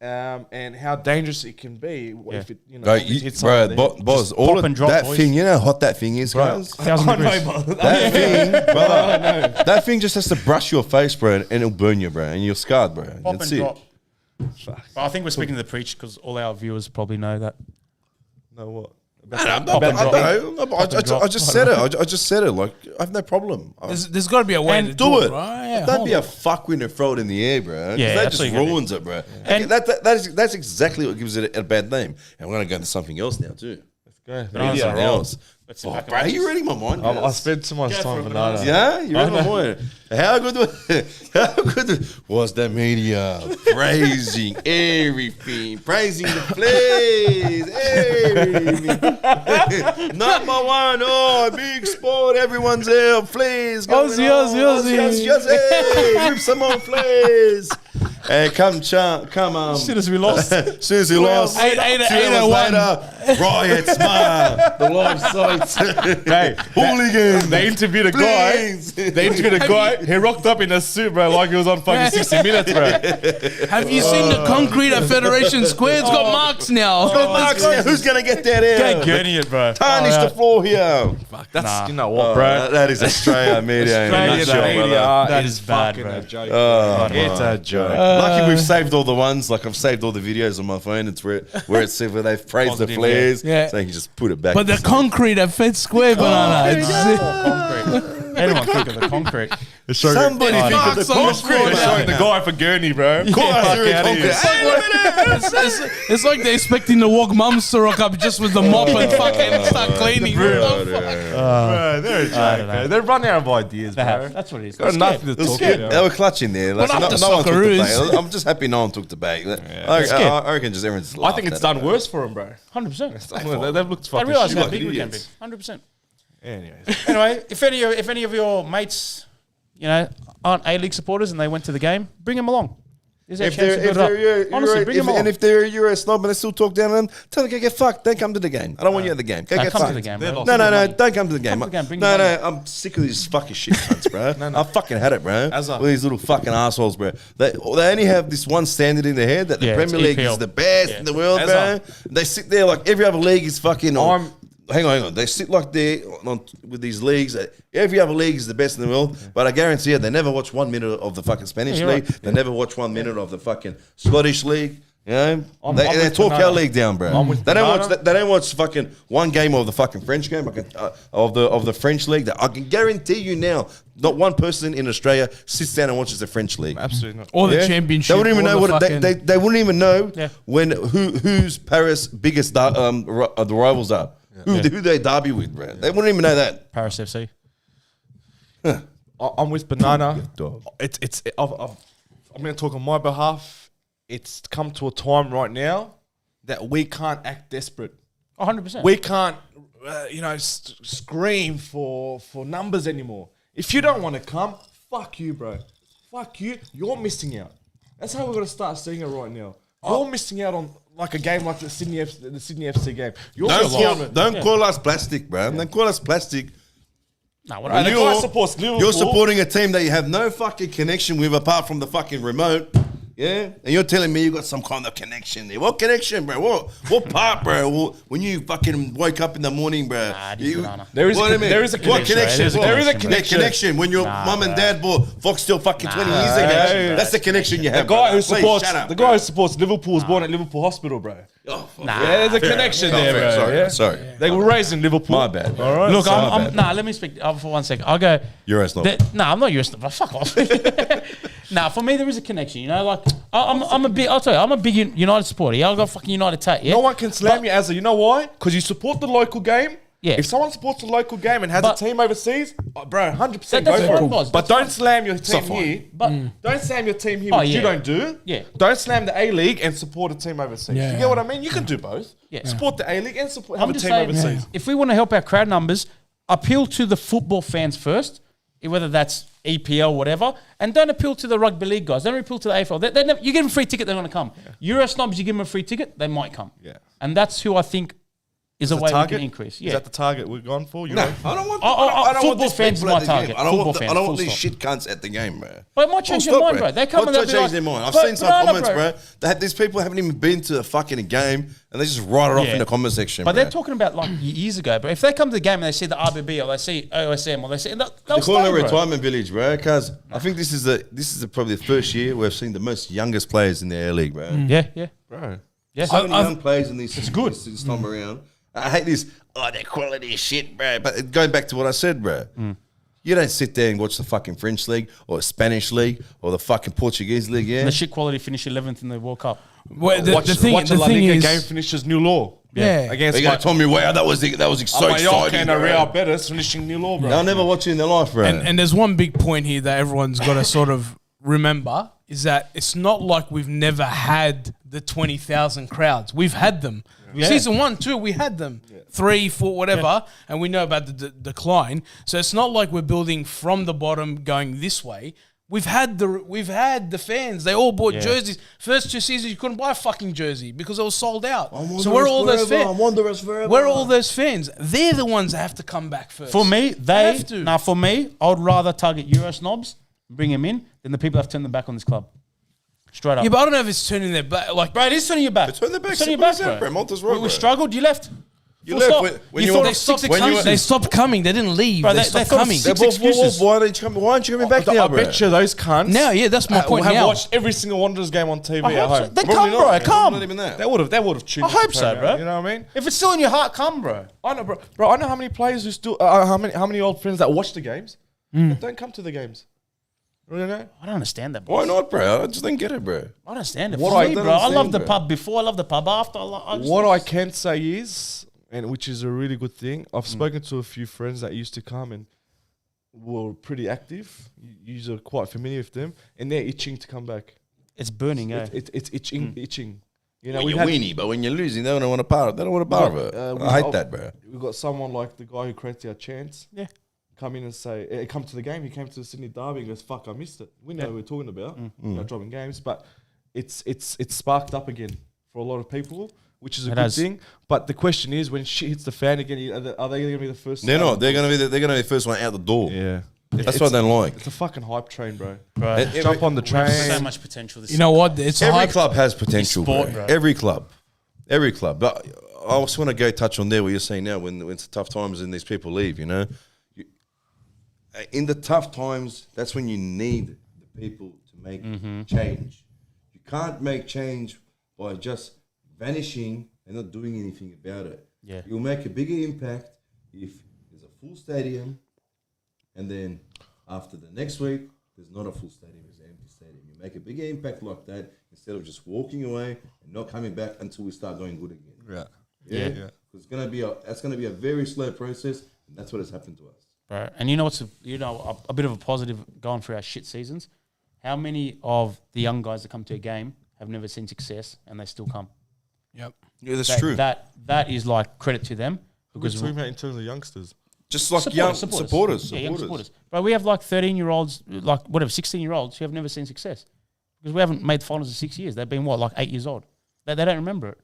And how dangerous it can be if it, Bro, if it hits bro, someone boss, all pop of and drop, that boys. thing, you know how hot that thing is, guys? 1,000 degrees. That thing, brother, that thing just has to brush your face, bro, and it'll burn you, bro, and you're scarred, bro. Pop That's and it. drop. But I think we're speaking to the preach because all our viewers probably know that. know what? I just said it. I just said it. Like, I have no problem. There's got to be a way to Do it. right? Yeah, Don't hold be a on. fuckwit and throw it in the air, bro. 'Cause Yeah, that that's just what you gotta ruins it, bro. And- That's exactly what gives it a bad name. And we're gonna go into something else now too. Go. Bananas are Something wrong. else. Let's Oh, back bro, are up. you reading my mind? I guys? spent too much time with banana. Yeah, you read my mind. How good was the media praising everything, praising the plays, everything. Number one, big sport, everyone's there, plays. Aussie, rip some more plays. Hey, come. As soon as we lost. As soon as he lost, 2 hours later, riots, man. The live sites. Hey, Hooligans. they interviewed a guy. Please. They interviewed a guy. He rocked up in a suit, bro, like he was on fucking 60 Minutes, bro. Have you seen the concrete at Federation Square? It's got marks now. Marks now. Who's gonna get that Go out? Gurney it, bro. Tarnish the floor here. That's you know what, bro. That is Australia media in a nutshell, brother. That is bad, bro. A joke. Oh, it's a joke. Lucky we've saved all the ones. Like I've saved all the videos on my phone. It's where it's where they've praised the flares. Yeah. So you can just put it back. But the concrete at Fed Square, banana. Concrete. Anyone think of the concrete? Somebody think of the concrete. Showing the guy for Gurney, bro. It's like they're expecting the Wog mums to rock up just with the mop and fucking start cleaning. Bro, they're a joke, man. They're running out of ideas, bro. That's what it is. Got nothing to talk about. They were clutching there. Like, But no up the one took the Socceroos. bait. I'm just happy no one took the bait. I reckon just everyone's I think it's done worse for them, bro. 100%. They've looked I fucking realise shit how like big we can be. idiots. 100%. Anyways. Anyway, if any of your mates, aren't A-League supporters and they went to the game, bring them along. There's a If chance to build it up. Honestly, bring them along. and if they're a Euro snob and they still talk down to them, tell them go get fucked. Don't come to the game. I don't want you at the game. Go No, get come fucked. to the game, They're bro. lost. No, don't come to the game. Come to the game, bring No, your money. I'm sick of these fucking shit cunts, bro. I fucking had it, bro. As a- All these little fucking assholes, bro. They only have this one standard in their head that the Yeah, Premier it's League EPL. is the best in the world, As bro. They sit there like every other league is fucking. I'm- Hang on. They sit like they're with these leagues. Every other league is the best in the world, but I guarantee you, they never watch 1 minute of the fucking Spanish you're league. right. They never watch 1 minute of the fucking Scottish league. You know, I'm they with talk Banana. our league down, bro. I'm with They don't watch. Banana. They don't watch fucking one game of the fucking French game, of the French league. That I can guarantee you now, not one person in Australia sits down and watches the French league. Absolutely not. Or the Yeah? championship. They wouldn't even or know the what fucking- they wouldn't even know Yeah. when who's Paris' biggest the rivals are. Who they derby with, bro. They wouldn't even know that. Paris FC. I'm with Banana. Dog. I'm going to talk on my behalf. It's come to a time right now that we can't act desperate. 100%. We can't, scream for numbers anymore. If you don't want to come, fuck you, bro. Fuck you. You're missing out. That's how we're going to start seeing it right now. You're missing out on like a game like the Sydney FC game. You're missing out. Don't call us plastic, bro. Don't call us plastic. No, And the guy supports Liverpool. You're supporting a team that you have no fucking connection with apart from the fucking remote. Yeah? And you're telling me you got some kind of connection there. What connection, bro? What part, bro? When you fucking woke up in the morning, bro. Nah, this banana. There is What do you mean? there is a What connection. connection? There is a Connection. When your mum and dad bought Foxtel fucking 20 years ago. Hey, That's the connection you have. The guy who Please, supports shut up, the bro. guy who supports Liverpool was born at Liverpool Hospital, bro. Oh, fuck. Nah. Yeah, there's a connection there, bro. Sorry. Yeah? They were raised in Liverpool. My bad. All right. Look, bad. let me speak for 1 second. I'll go. You're a snob. I'm not US snob. Fuck off. For me, there is a connection. Like I'm a big United supporter. Yeah, I got fucking United tat. Yeah, No one can slam you as a. You know why? Because you support the local game. Yeah. If someone supports the local game and has But- a team overseas, bro, 100% That- go that's for fine, it. boss. But That's don't slam your team fine. here. But Don't slam your team here, Oh, which you yeah. don't do. Yeah. Don't slam the A-League and support a team overseas. Yeah. You get what I mean? You can do both. Yeah. Support the A-League and have a just team saying, overseas. if we want to help our crowd numbers, appeal to the football fans first, whether that's EPL, whatever, and don't appeal to the rugby league guys. Don't appeal to the AFL. They never, you give them a free ticket, they're going to come. Euro snobs, you give them a free ticket, they might come. Yeah. And that's who I think is a The way we target? can increase. Is Yeah. that the target we're going for? You No, know? I don't want. Oh, I don't football want these fans people is my at the game. target. I don't Football want. fans, I don't full want these stop. shit cunts at the game, bro. But it might change your mind, bro. They come and they'll be change like, their mind. I've but seen some banana, comments, bro. These people haven't even been to a fucking game, and they just write it off Yeah. in the comment section. But bro. they're talking about like years ago, bro. If they come to the game and they see the RBB or they see OSM or they see, they'll They're calling stay, it a bro. retirement village, bro. Because I think this is probably the first year we've seen the most youngest players in the A-League, bro. Yeah, yeah. Bro. Yeah. So many young players in this. It's good this time around. I hate this. Oh, that quality shit, bro. But going back to what I said, bro. You don't sit there and watch the fucking French league or the Spanish league or the fucking Portuguese league, yeah. And the shit quality finish 11th in the World Cup. Well, the Watch a La thing Liga is, game finishes new law. Yeah. Against They gotta tell me, wow, that was so exciting. and bro. Real Betis finishing new law, bro. They'll never watch it in their life, bro. and there's one big point here that everyone's got to sort of remember is that it's not like we've never had the 20,000 crowds. We've had them. Yeah. Season 1, 2, we had them. 3, 4, whatever, and we know about the decline. So it's not like we're building from the bottom going this way. We've had the fans. They all bought jerseys. First 2 seasons, you couldn't buy a fucking jersey because it was sold out. So where are all those fans? Where are all those fans? They're the ones that have to come back first. For me, have to. for me, I would rather target Euro snobs, bring them in, than the people that have turned their back on this club. Straight up. Yeah, but I don't know if it's turning their back. Like, Bro, it is turning your back. Turn their back. It's turning your Simple back, as that, bro. bro. Malta's right, We bro. struggled, you left. You Full left stop. when You you thought were of six when you were- excuses. They stopped coming. They didn't leave. Bro, they they stopped thought of coming. six Why excuses. why aren't you coming back I now, bro? bet you those cunts. Now, yeah, that's my point Have now. watched every single Wanderers game on TV I at hope so. home. Then Probably come, not, bro. man. Come. Not even that. They would have tuned. I hope so, in, bro. You know what I mean? If it's still in your heart, come, bro. I know, bro. I know how many players who still, how many old friends that watch the games, that don't come to the games. You know? I don't understand that. Why Boys. not, bro? I just don't get it, bro. I don't understand it. What For I me, don't bro, I love understand, the bro. pub before. I love the pub after. I just- What I can say is, and which is a really good thing, I've spoken to a few friends that used to come and were pretty active. You're quite familiar with them, and they're itching to come back. It's burning, eh? It's itching. You know, When we've you're had, weenie, but when you're losing, they don't want a part of it. They don't want a part of it. I hate that, bro. we've got someone like the guy who creates our chance. Yeah. Come in and say, come to the game. He came to the Sydney Derby and goes, "Fuck, I missed it." We know what we're talking about, dropping games, but it's sparked up again for a lot of people, which is a It good has. thing. But the question is, when shit hits the fan again, are they going to be the first? They're not. They're gonna be the first one out the door. Yeah, That's what I don't like. it's a fucking hype train, bro. Bro, Jump on the train. so much potential. This You know what? It's a Every hype. club has potential, sport, bro. bro. Every club. But I also want to go touch on there what you're saying now when it's tough times and these people leave. You know, in the tough times, that's when you need the people to make change. You can't make change by just vanishing and not doing anything about it. Yeah. You'll make a bigger impact if there's a full stadium, and then after the next week, there's not a full stadium, there's an empty stadium. You make a bigger impact like that instead of just walking away and not coming back until we start going good again. Yeah. Yeah. It's gonna be a very slow process, and that's what has happened to us. Bro. And you know what's a bit of a positive going through our shit seasons? How many of the young guys that come to a game have never seen success and they still come? Yep. Yeah, that's That, true. That is like credit to them We're because talking about in terms of youngsters. Just like supporters. Yeah, young supporters. Bro, we have like 13-year-olds, like whatever, 16-year-olds who have never seen success because we haven't made finals in 6 years. They've been like 8 years old. They don't remember it.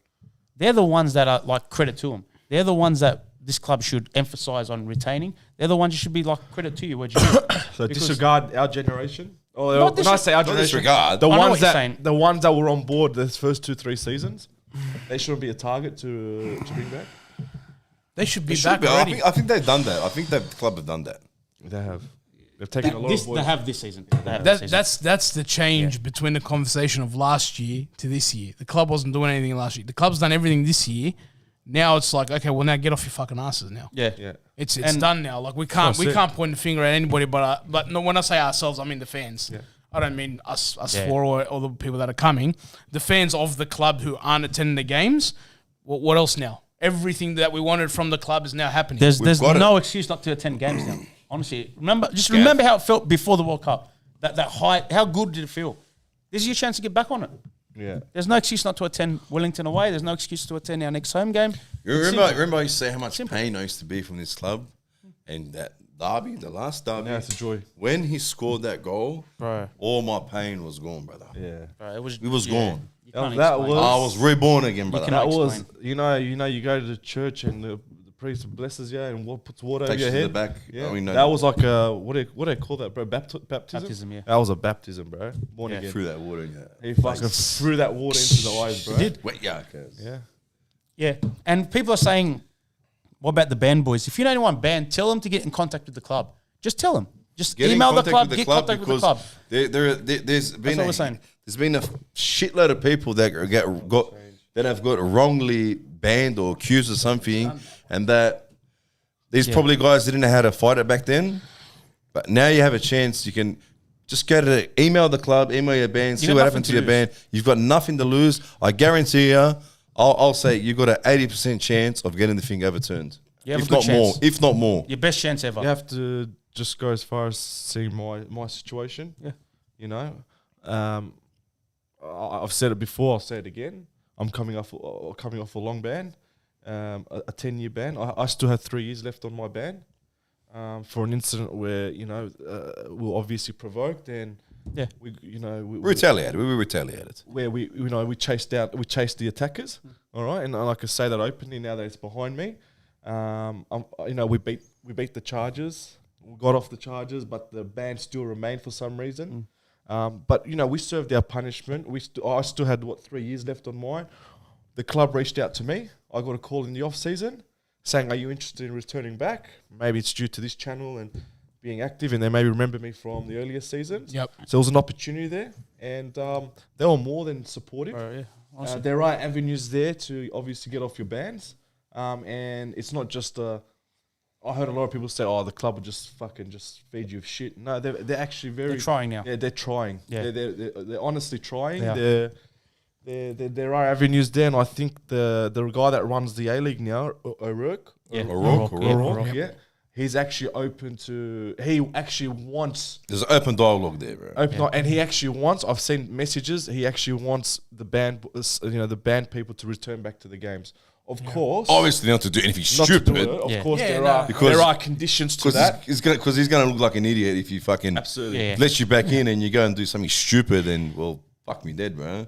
They're the ones that are like credit to them. They're the ones that this club should emphasize on retaining. They're the ones you should be like credit to you. What you do. So Because- disregard our generation. Or Not when I say our Not generation, disregard. the I know ones what you're that saying. the ones that were on board the first 2-3 seasons, they shouldn't be a target to bring back. They should be It should back be. already. I think they've done that. I think the club have done that. They have. They've taken a lot This, of they boys. have this season. They have this season. That's the change between the conversation of last year to this year. The club wasn't doing anything last year. The club's done everything this year. Now it's like, okay, well now get off your fucking asses now. Yeah. Yeah. It's And- done now. Like we can't point the finger at anybody, but no, when I say ourselves, I mean the fans. Yeah. I don't mean us Yeah. four or the people that are coming. The fans of the club who aren't attending the games. What else now? Everything that we wanted from the club is now happening. There's got no excuse not to attend games now. Honestly, remember how it felt before the World Cup. That high. How good did it feel? This is your chance to get back on it. Yeah. There's no excuse not to attend Wellington away. There's no excuse to attend our next home game. You It's remember? simple. Remember, I used to say how much pain I used to be from this club, and that derby, the last derby. Now it's a joy. When he scored that goal, Bro. all my pain was gone, brother. Yeah. Bro, it was gone. You can't That explain. was- I was reborn again, brother. cannot That was, explain. you go to the church and the priest blesses you and puts water over Takes your you to head. the back. Yeah. I mean, no, That was like a, what do they call that, bro? Baptism? Baptism, yeah. That was a baptism, bro. Born Yeah. again. through that water. Yeah. He fucking threw that water into the eyes, bro. did. Wait, yeah. Okay. Yeah. Yeah. And people are saying, what about the band boys? If you know anyone band, tell them to get in contact with the club. Just tell them. Just Get in email the contact club, with get contact with the club. There's been what we're saying. there's been a shitload of people that have got wrongly banned or accused of something, and that these probably guys didn't know how to fight it back then. But now you have a chance. You can just go to email the club, email your band, see got what nothing happened to to your lose. band. You've got nothing to lose. I guarantee you. I'll say you've got an 80% chance of getting the thing overturned. You have If a good not more. chance. If not more. Your best chance ever. You have to just go as far as seeing my situation. Yeah. You know, I've said it before. I'll say it again. I'm coming off a long ban, a 10-year ban. I still had 3 years left on my ban for an incident where we were obviously provoked and Yeah. we Retaliated. We were retaliated. where we chased the attackers. All right, and I can say that openly now that it's behind me. We beat the charges. We got off the charges, but the ban still remained for some reason. But we served our punishment. I still had 3 years left on mine. The club reached out to me. I got a call in the off season saying, "Are you interested in returning back?" Maybe it's due to this channel and being active, and they maybe remember me from the earlier seasons. Yep. So there was an opportunity there, and they were more than supportive. There are avenues there to obviously get off your bans, and it's not just I heard a lot of people say, "Oh, the club will just fucking just feed you shit." No, they're actually They're trying now. Yeah, they're trying. Yeah. They're honestly trying. Yeah. There are avenues there, and I think the guy that runs the A-League now, O'Rourke, yeah, he's actually open to. He actually wants. There's an open dialogue there, bro. And he actually wants. I've seen messages. He actually wants the band people to return back to the games. Of course, Obviously, not to do anything not to stupid. do it. Of course, there are conditions to Because that. he's gonna look like an idiot if you fucking Absolutely. let you back in and you go and do something stupid and well, fuck me dead, bro.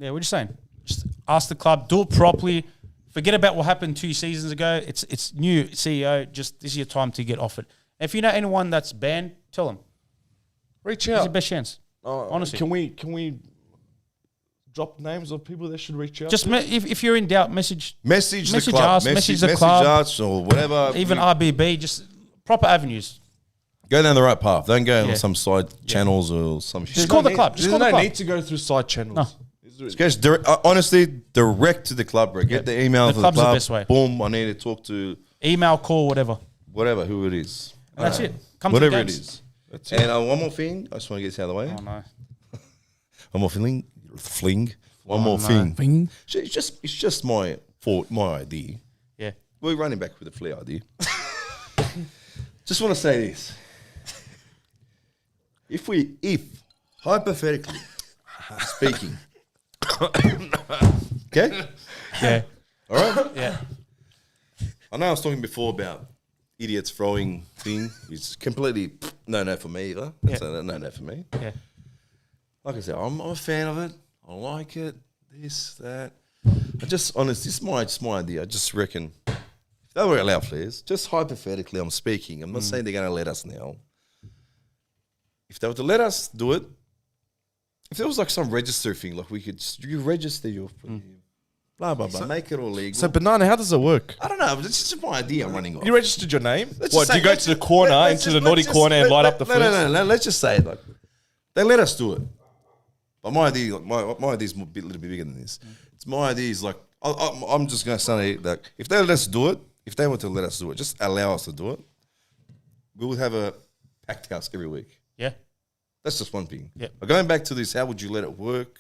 Yeah, we're just saying. Just ask the club, do it properly. Forget about what happened 2 seasons ago. It's new CEO. Just this is your time to get off it. If you know anyone that's banned, tell them. Reach It's out. your best chance. Honestly. Can we drop names of people that should reach out? Just if you're in doubt, message Message the club. us, message the club. us or whatever. Even RBB. Just proper avenues. Go down the right path. Don't go Yeah. on some side channels or some shit. Just call the club. Just There's call the no club. need to go through side channels. No. Just go honestly, direct to the club, bro. Get the email The to the club's the club. best way. Boom, I need to talk to Email, call, whatever. whatever, who it is. And that's it. Come Whatever to it the games. is. That's it. And one more thing. I just want to get this out of the way. Oh no. One more fling. One more no. thing. It's just my idea. Yeah. We're running back with a flea idea. Just want to say this. If hypothetically speaking, okay? Yeah. All right? Yeah. I know I was talking before about idiots throwing thing. It's completely no for me either. That's a no for me. Yeah. Like I said, I'm a fan of it. I like it. This, that. I just, honestly, this is just my idea. I just reckon if they were allowed flares, just hypothetically, I'm speaking. I'm not saying they're going to let us now. If they were to let us do it, if there was like some register thing, like we could, you register your, blah, blah, blah, make it all legal. So, Banana, how does it work? I don't know, but it's just my idea I'm running off. You registered your name? Let's What, just do you say- go to the corner, let's into the just- naughty let's just- corner and light up the flares? No, let's just say it. Like, they let us do it. But my idea, like, my idea is a little bit bigger than this. It's my idea is like, I'm just going to say that if they let us do it, if they want to let us do it, just allow us to do it. We would have a packed house every week. Yeah. That's just one thing. Yeah. But going back to this, how would you let it work?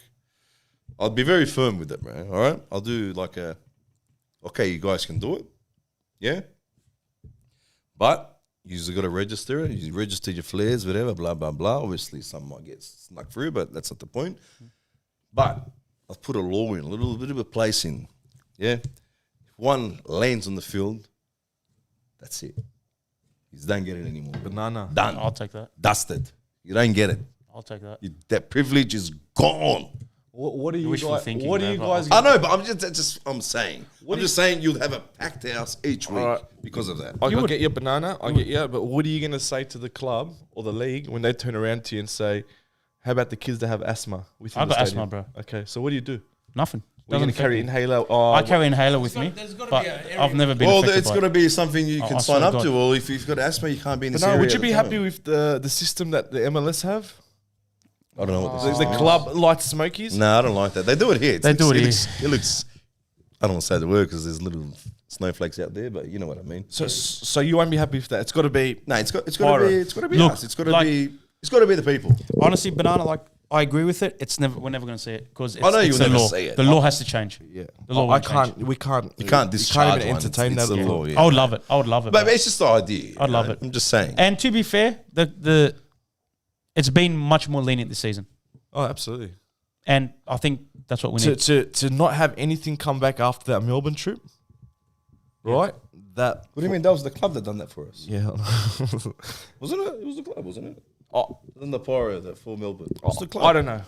I'll be very firm with it, man. All right? I'll do like okay, you guys can do it. Yeah? But you've got to register it. You register your flares, whatever, blah, blah, blah. Obviously, some might get snuck through, but that's not the point. But I've put a law in, a little bit of a place in. Yeah? If one lands on the field, that's it. You don't get it anymore. Banana. Done. I'll take that. Dusted. You don't get it. I'll take that. That privilege is gone. What do you Wishful guys? thinking, What do man, you but guys? I know, but I'm saying. I'm just saying you'll have a packed house each week Alright. because of that. I get your Banana. I get you. But what are you gonna say to the club or the league when they turn around to you and say, "How about the kids that have asthma?" I got asthma, bro. Okay, so what do you do? Nothing. We're gonna Doesn't carry affect me. inhaler. Oh, I carry inhaler with got- me, there's gotta but be a area- I've never been Well, affected it's by got to it. be something you I can swear sign to up God. to, or if you've got asthma, you can't be in this But no, area. would you at be the happy time. with the system that the MLS have? I don't know what this is. The club light smokies. No, I don't like that. They do it here. They do it here. It looks. I don't want to say the word because there's little snowflakes out there, but you know what I mean. So you won't be happy with that. It's got to be. No, it's got to Pyro. be. It's got to be Look, us. It's got to like- be. It's got to be the people. Honestly, Banana, like I agree with it. We're never going to see it because I know it's you'll the never law. see it. The law has to change. Yeah. The law I won't change. can't. We can't. You can't discharge even one. entertain It's that the law. law. Yeah. I would love it. I would love it. But bro. it's just the idea. I'd love it. I'm just saying. And to be fair, the it's been much more lenient this season, Oh, absolutely. and I think that's what we need. To not have anything come back after that Melbourne trip, right? That. What do you mean? That was the club that done that for us, Yeah. wasn't it? It was the club, wasn't it? Oh, Wasn't the pyro that for Melbourne? It was the club. I don't know.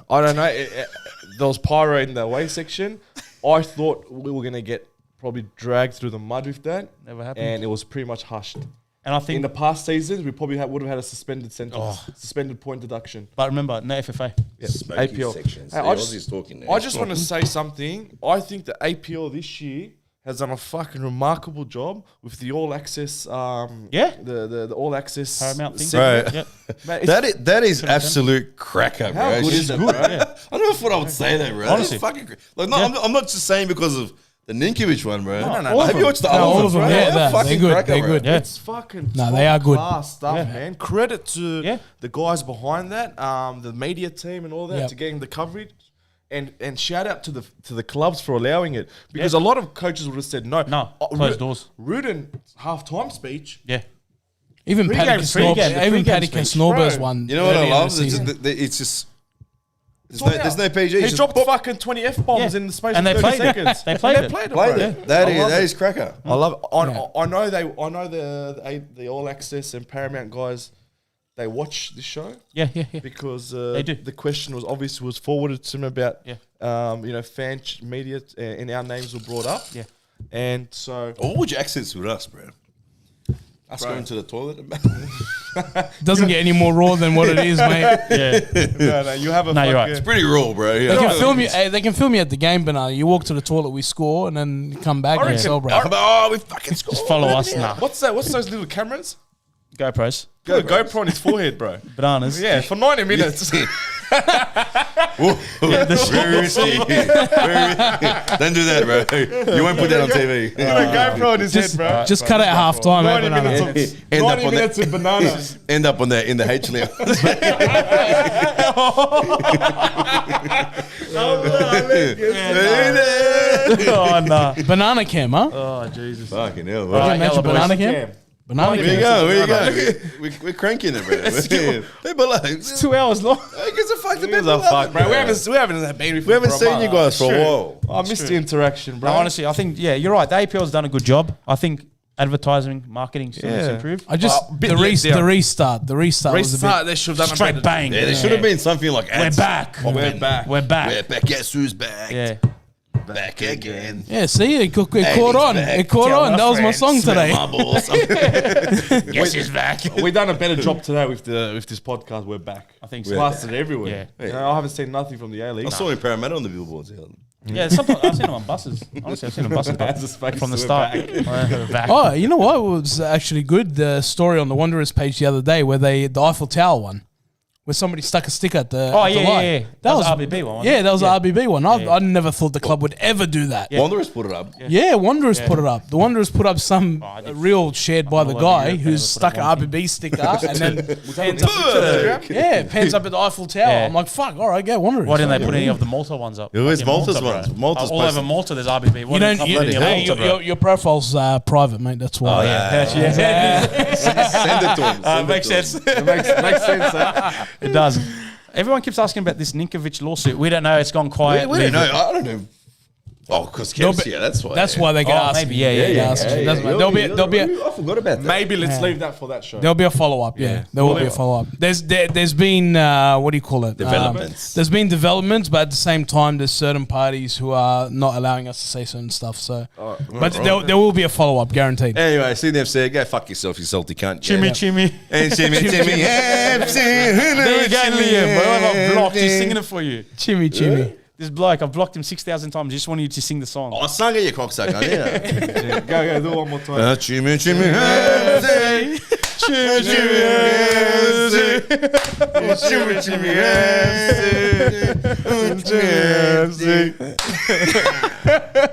There was pyro in the away section. I thought we were gonna get probably dragged through the mud with that, Never happened. and it was pretty much hushed. And I In think, the past seasons, we probably would have had a suspended sentence, suspended point deduction. but remember, no FFA. Smoky APL. sections. Hey, The I just- Aussies talking there. I just want to say something. I think the APL this year has done a fucking remarkable job with the All Access. The All Access Paramount thing. segment. Yep. Mate, That is absolute cracker, bro. how good is it, bro? I never thought I would say that, bro. Honestly. It's fucking like, no, I'm not just saying because of the Ninkovic one, bro. No. Have you watched the No, other all ones, of them, bro? yeah, They're fucking they're good, cracker, they're bro. good. Yeah. It's fucking No, they are good. class stuff, man. Credit to the guys behind that, the media team and all that, Yep. to getting the coverage. And shout out to the clubs for allowing it, because a lot of coaches would have said no. Closed doors. Ruden's halftime speech. Yeah. Even Pre-game, Paddy pre-game Casnorba's bro. one. You know what I earlier in love? the season. It's just there's no PG. He It's just dropped fucking 20 F-bombs Yeah. in the space And of they 30 played it. seconds. They played it. Played it, played bro. it. That is cracker. I love it. I know the All Access and Paramount guys, they watch this show Yeah. because They do. the question was forwarded to them about fan media and our names were brought up. Yeah. And so What would your accents with us, bro? Us going to the toilet? Doesn't get any more raw than what it is, mate. Yeah. no, you have a No, you're right. fucking- It's pretty raw, bro. They can film you. They can film you at the game, Banana. You walk to the toilet, we score, and then you come back and reckon- celebrate. Oh, we fucking scored. Just follow us now. What's that? What's those little cameras? GoPros. Got a GoPro on his forehead, bro. Bananas. Yeah, for 90 minutes. Don't do that, bro. You won't put that on TV. Got a GoPro on his head, bro. Just cut it at half time, 90 Banana. minutes of, End up 90 on minutes that. of bananas. End up on that in the H layer. Oh, no. Banana cam, huh? Oh, Jesus. Fucking hell, Can bro. you imagine banana cam? Banana Where you cam. go? Where you go? We're cranking it, bro. People like, It's 2 hours long. who gives a fuck? The Gives people a love fuck, it, bro. We haven't We haven't seen you guys for a while. I missed the interaction, bro. No, honestly, I think, you're right. The APL's done a good job. I think advertising, marketing still needs to improve. I just bit the let down. restart was a bit. Restart, they should have done a Straight better- bang. Yeah, there should have been something like We're ads. back. We're back. We're back. We're back. Guess who's back? Yeah. Back again. Yeah, see, it caught he's on. back. It caught Tell on. my That was my friends, song smell today. my balls. Guess who's back. We done a better job today with this podcast. We're back. I think It's so. plastered everywhere. Yeah. You know, I haven't seen nothing from the A-League. I saw him Parramatta on the billboards. Yeah. Yeah, sometimes I've seen them on buses. Honestly, I've seen them on buses As a space, from the we're start. back. We're back. Oh, you know what was actually good? The story on the Wanderers page the other day where the Eiffel Tower one. Where somebody stuck a sticker at the Oh, at the yeah, light. yeah, yeah. That was RBB one, wasn't Yeah, it? that was Yeah. the RBB one. I never thought the club would ever do that. Yeah, Wanderers put it up. Wanderers put it up. The Wanderers put up some reel shared by the all over guy Europe, who's they stuck an never put RBB sticker and then pens up, Look. pens up at the Eiffel Tower. Yeah. I'm like, fuck, all right, go Wanderers. Why didn't they put any of the Malta ones up? Who is Fucking Malta's bro. ones? Malta's all over posted. Malta, there's RBB. You Why don't, didn't you, they put any of Malta, bro? your profile's private, mate. That's why. Send it to him. Send it Makes to him. sense. It makes sense, huh? It does. Everyone keeps asking about this Ninkovic lawsuit. We don't know. It's gone quiet. We don't know. I don't know. Oh, because Kev's here. That's why. That's why they get asked. maybe, yeah. Doesn't matter. There'll be I forgot about that. Maybe let's leave that for that show. There'll be a follow up. Yeah, there will be a follow up. There's been what do you call it? Developments. There's been developments, but at the same time, there's certain parties who are not allowing us to say certain stuff. So, but there will be a follow up, guaranteed. Anyway, see them say, go fuck yourself, you salty cunt. Chimmy. And Chimmy. There you go, Liam. Bro, I've blocked. He's singing it for you. Chimmy. This bloke, I've blocked him 6,000 times. Just wanted you to sing the song. I sung it, you cocksucker. Yeah. Go, do it one more time. Chimmy.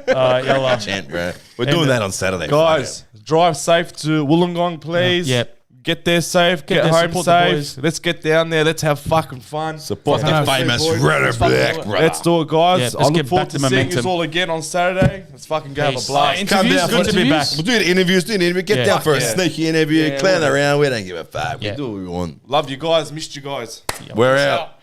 Yalla. Chant, bro. We're doing that on Saturday. Guys, drive safe to Wollongong, please. Yep. Get there safe. Get there, home support the safe. boys. Let's get down there. Let's have fucking fun. Support the Fucking famous boys. red or Let's fucking black, do it. brother. Let's do it, guys. Yeah, I let's look get forward back to to seeing momentum. you all again on Saturday. Let's fucking go have a Peace. blast. Come Interviews, down Good to be back. We'll do the interviews, Get Yeah. down for a Yeah. sneaky interview, Yeah, clown we'll do. around. We don't give a fuck. Yeah. We do what we want. Love you guys. Missed you guys. We're out.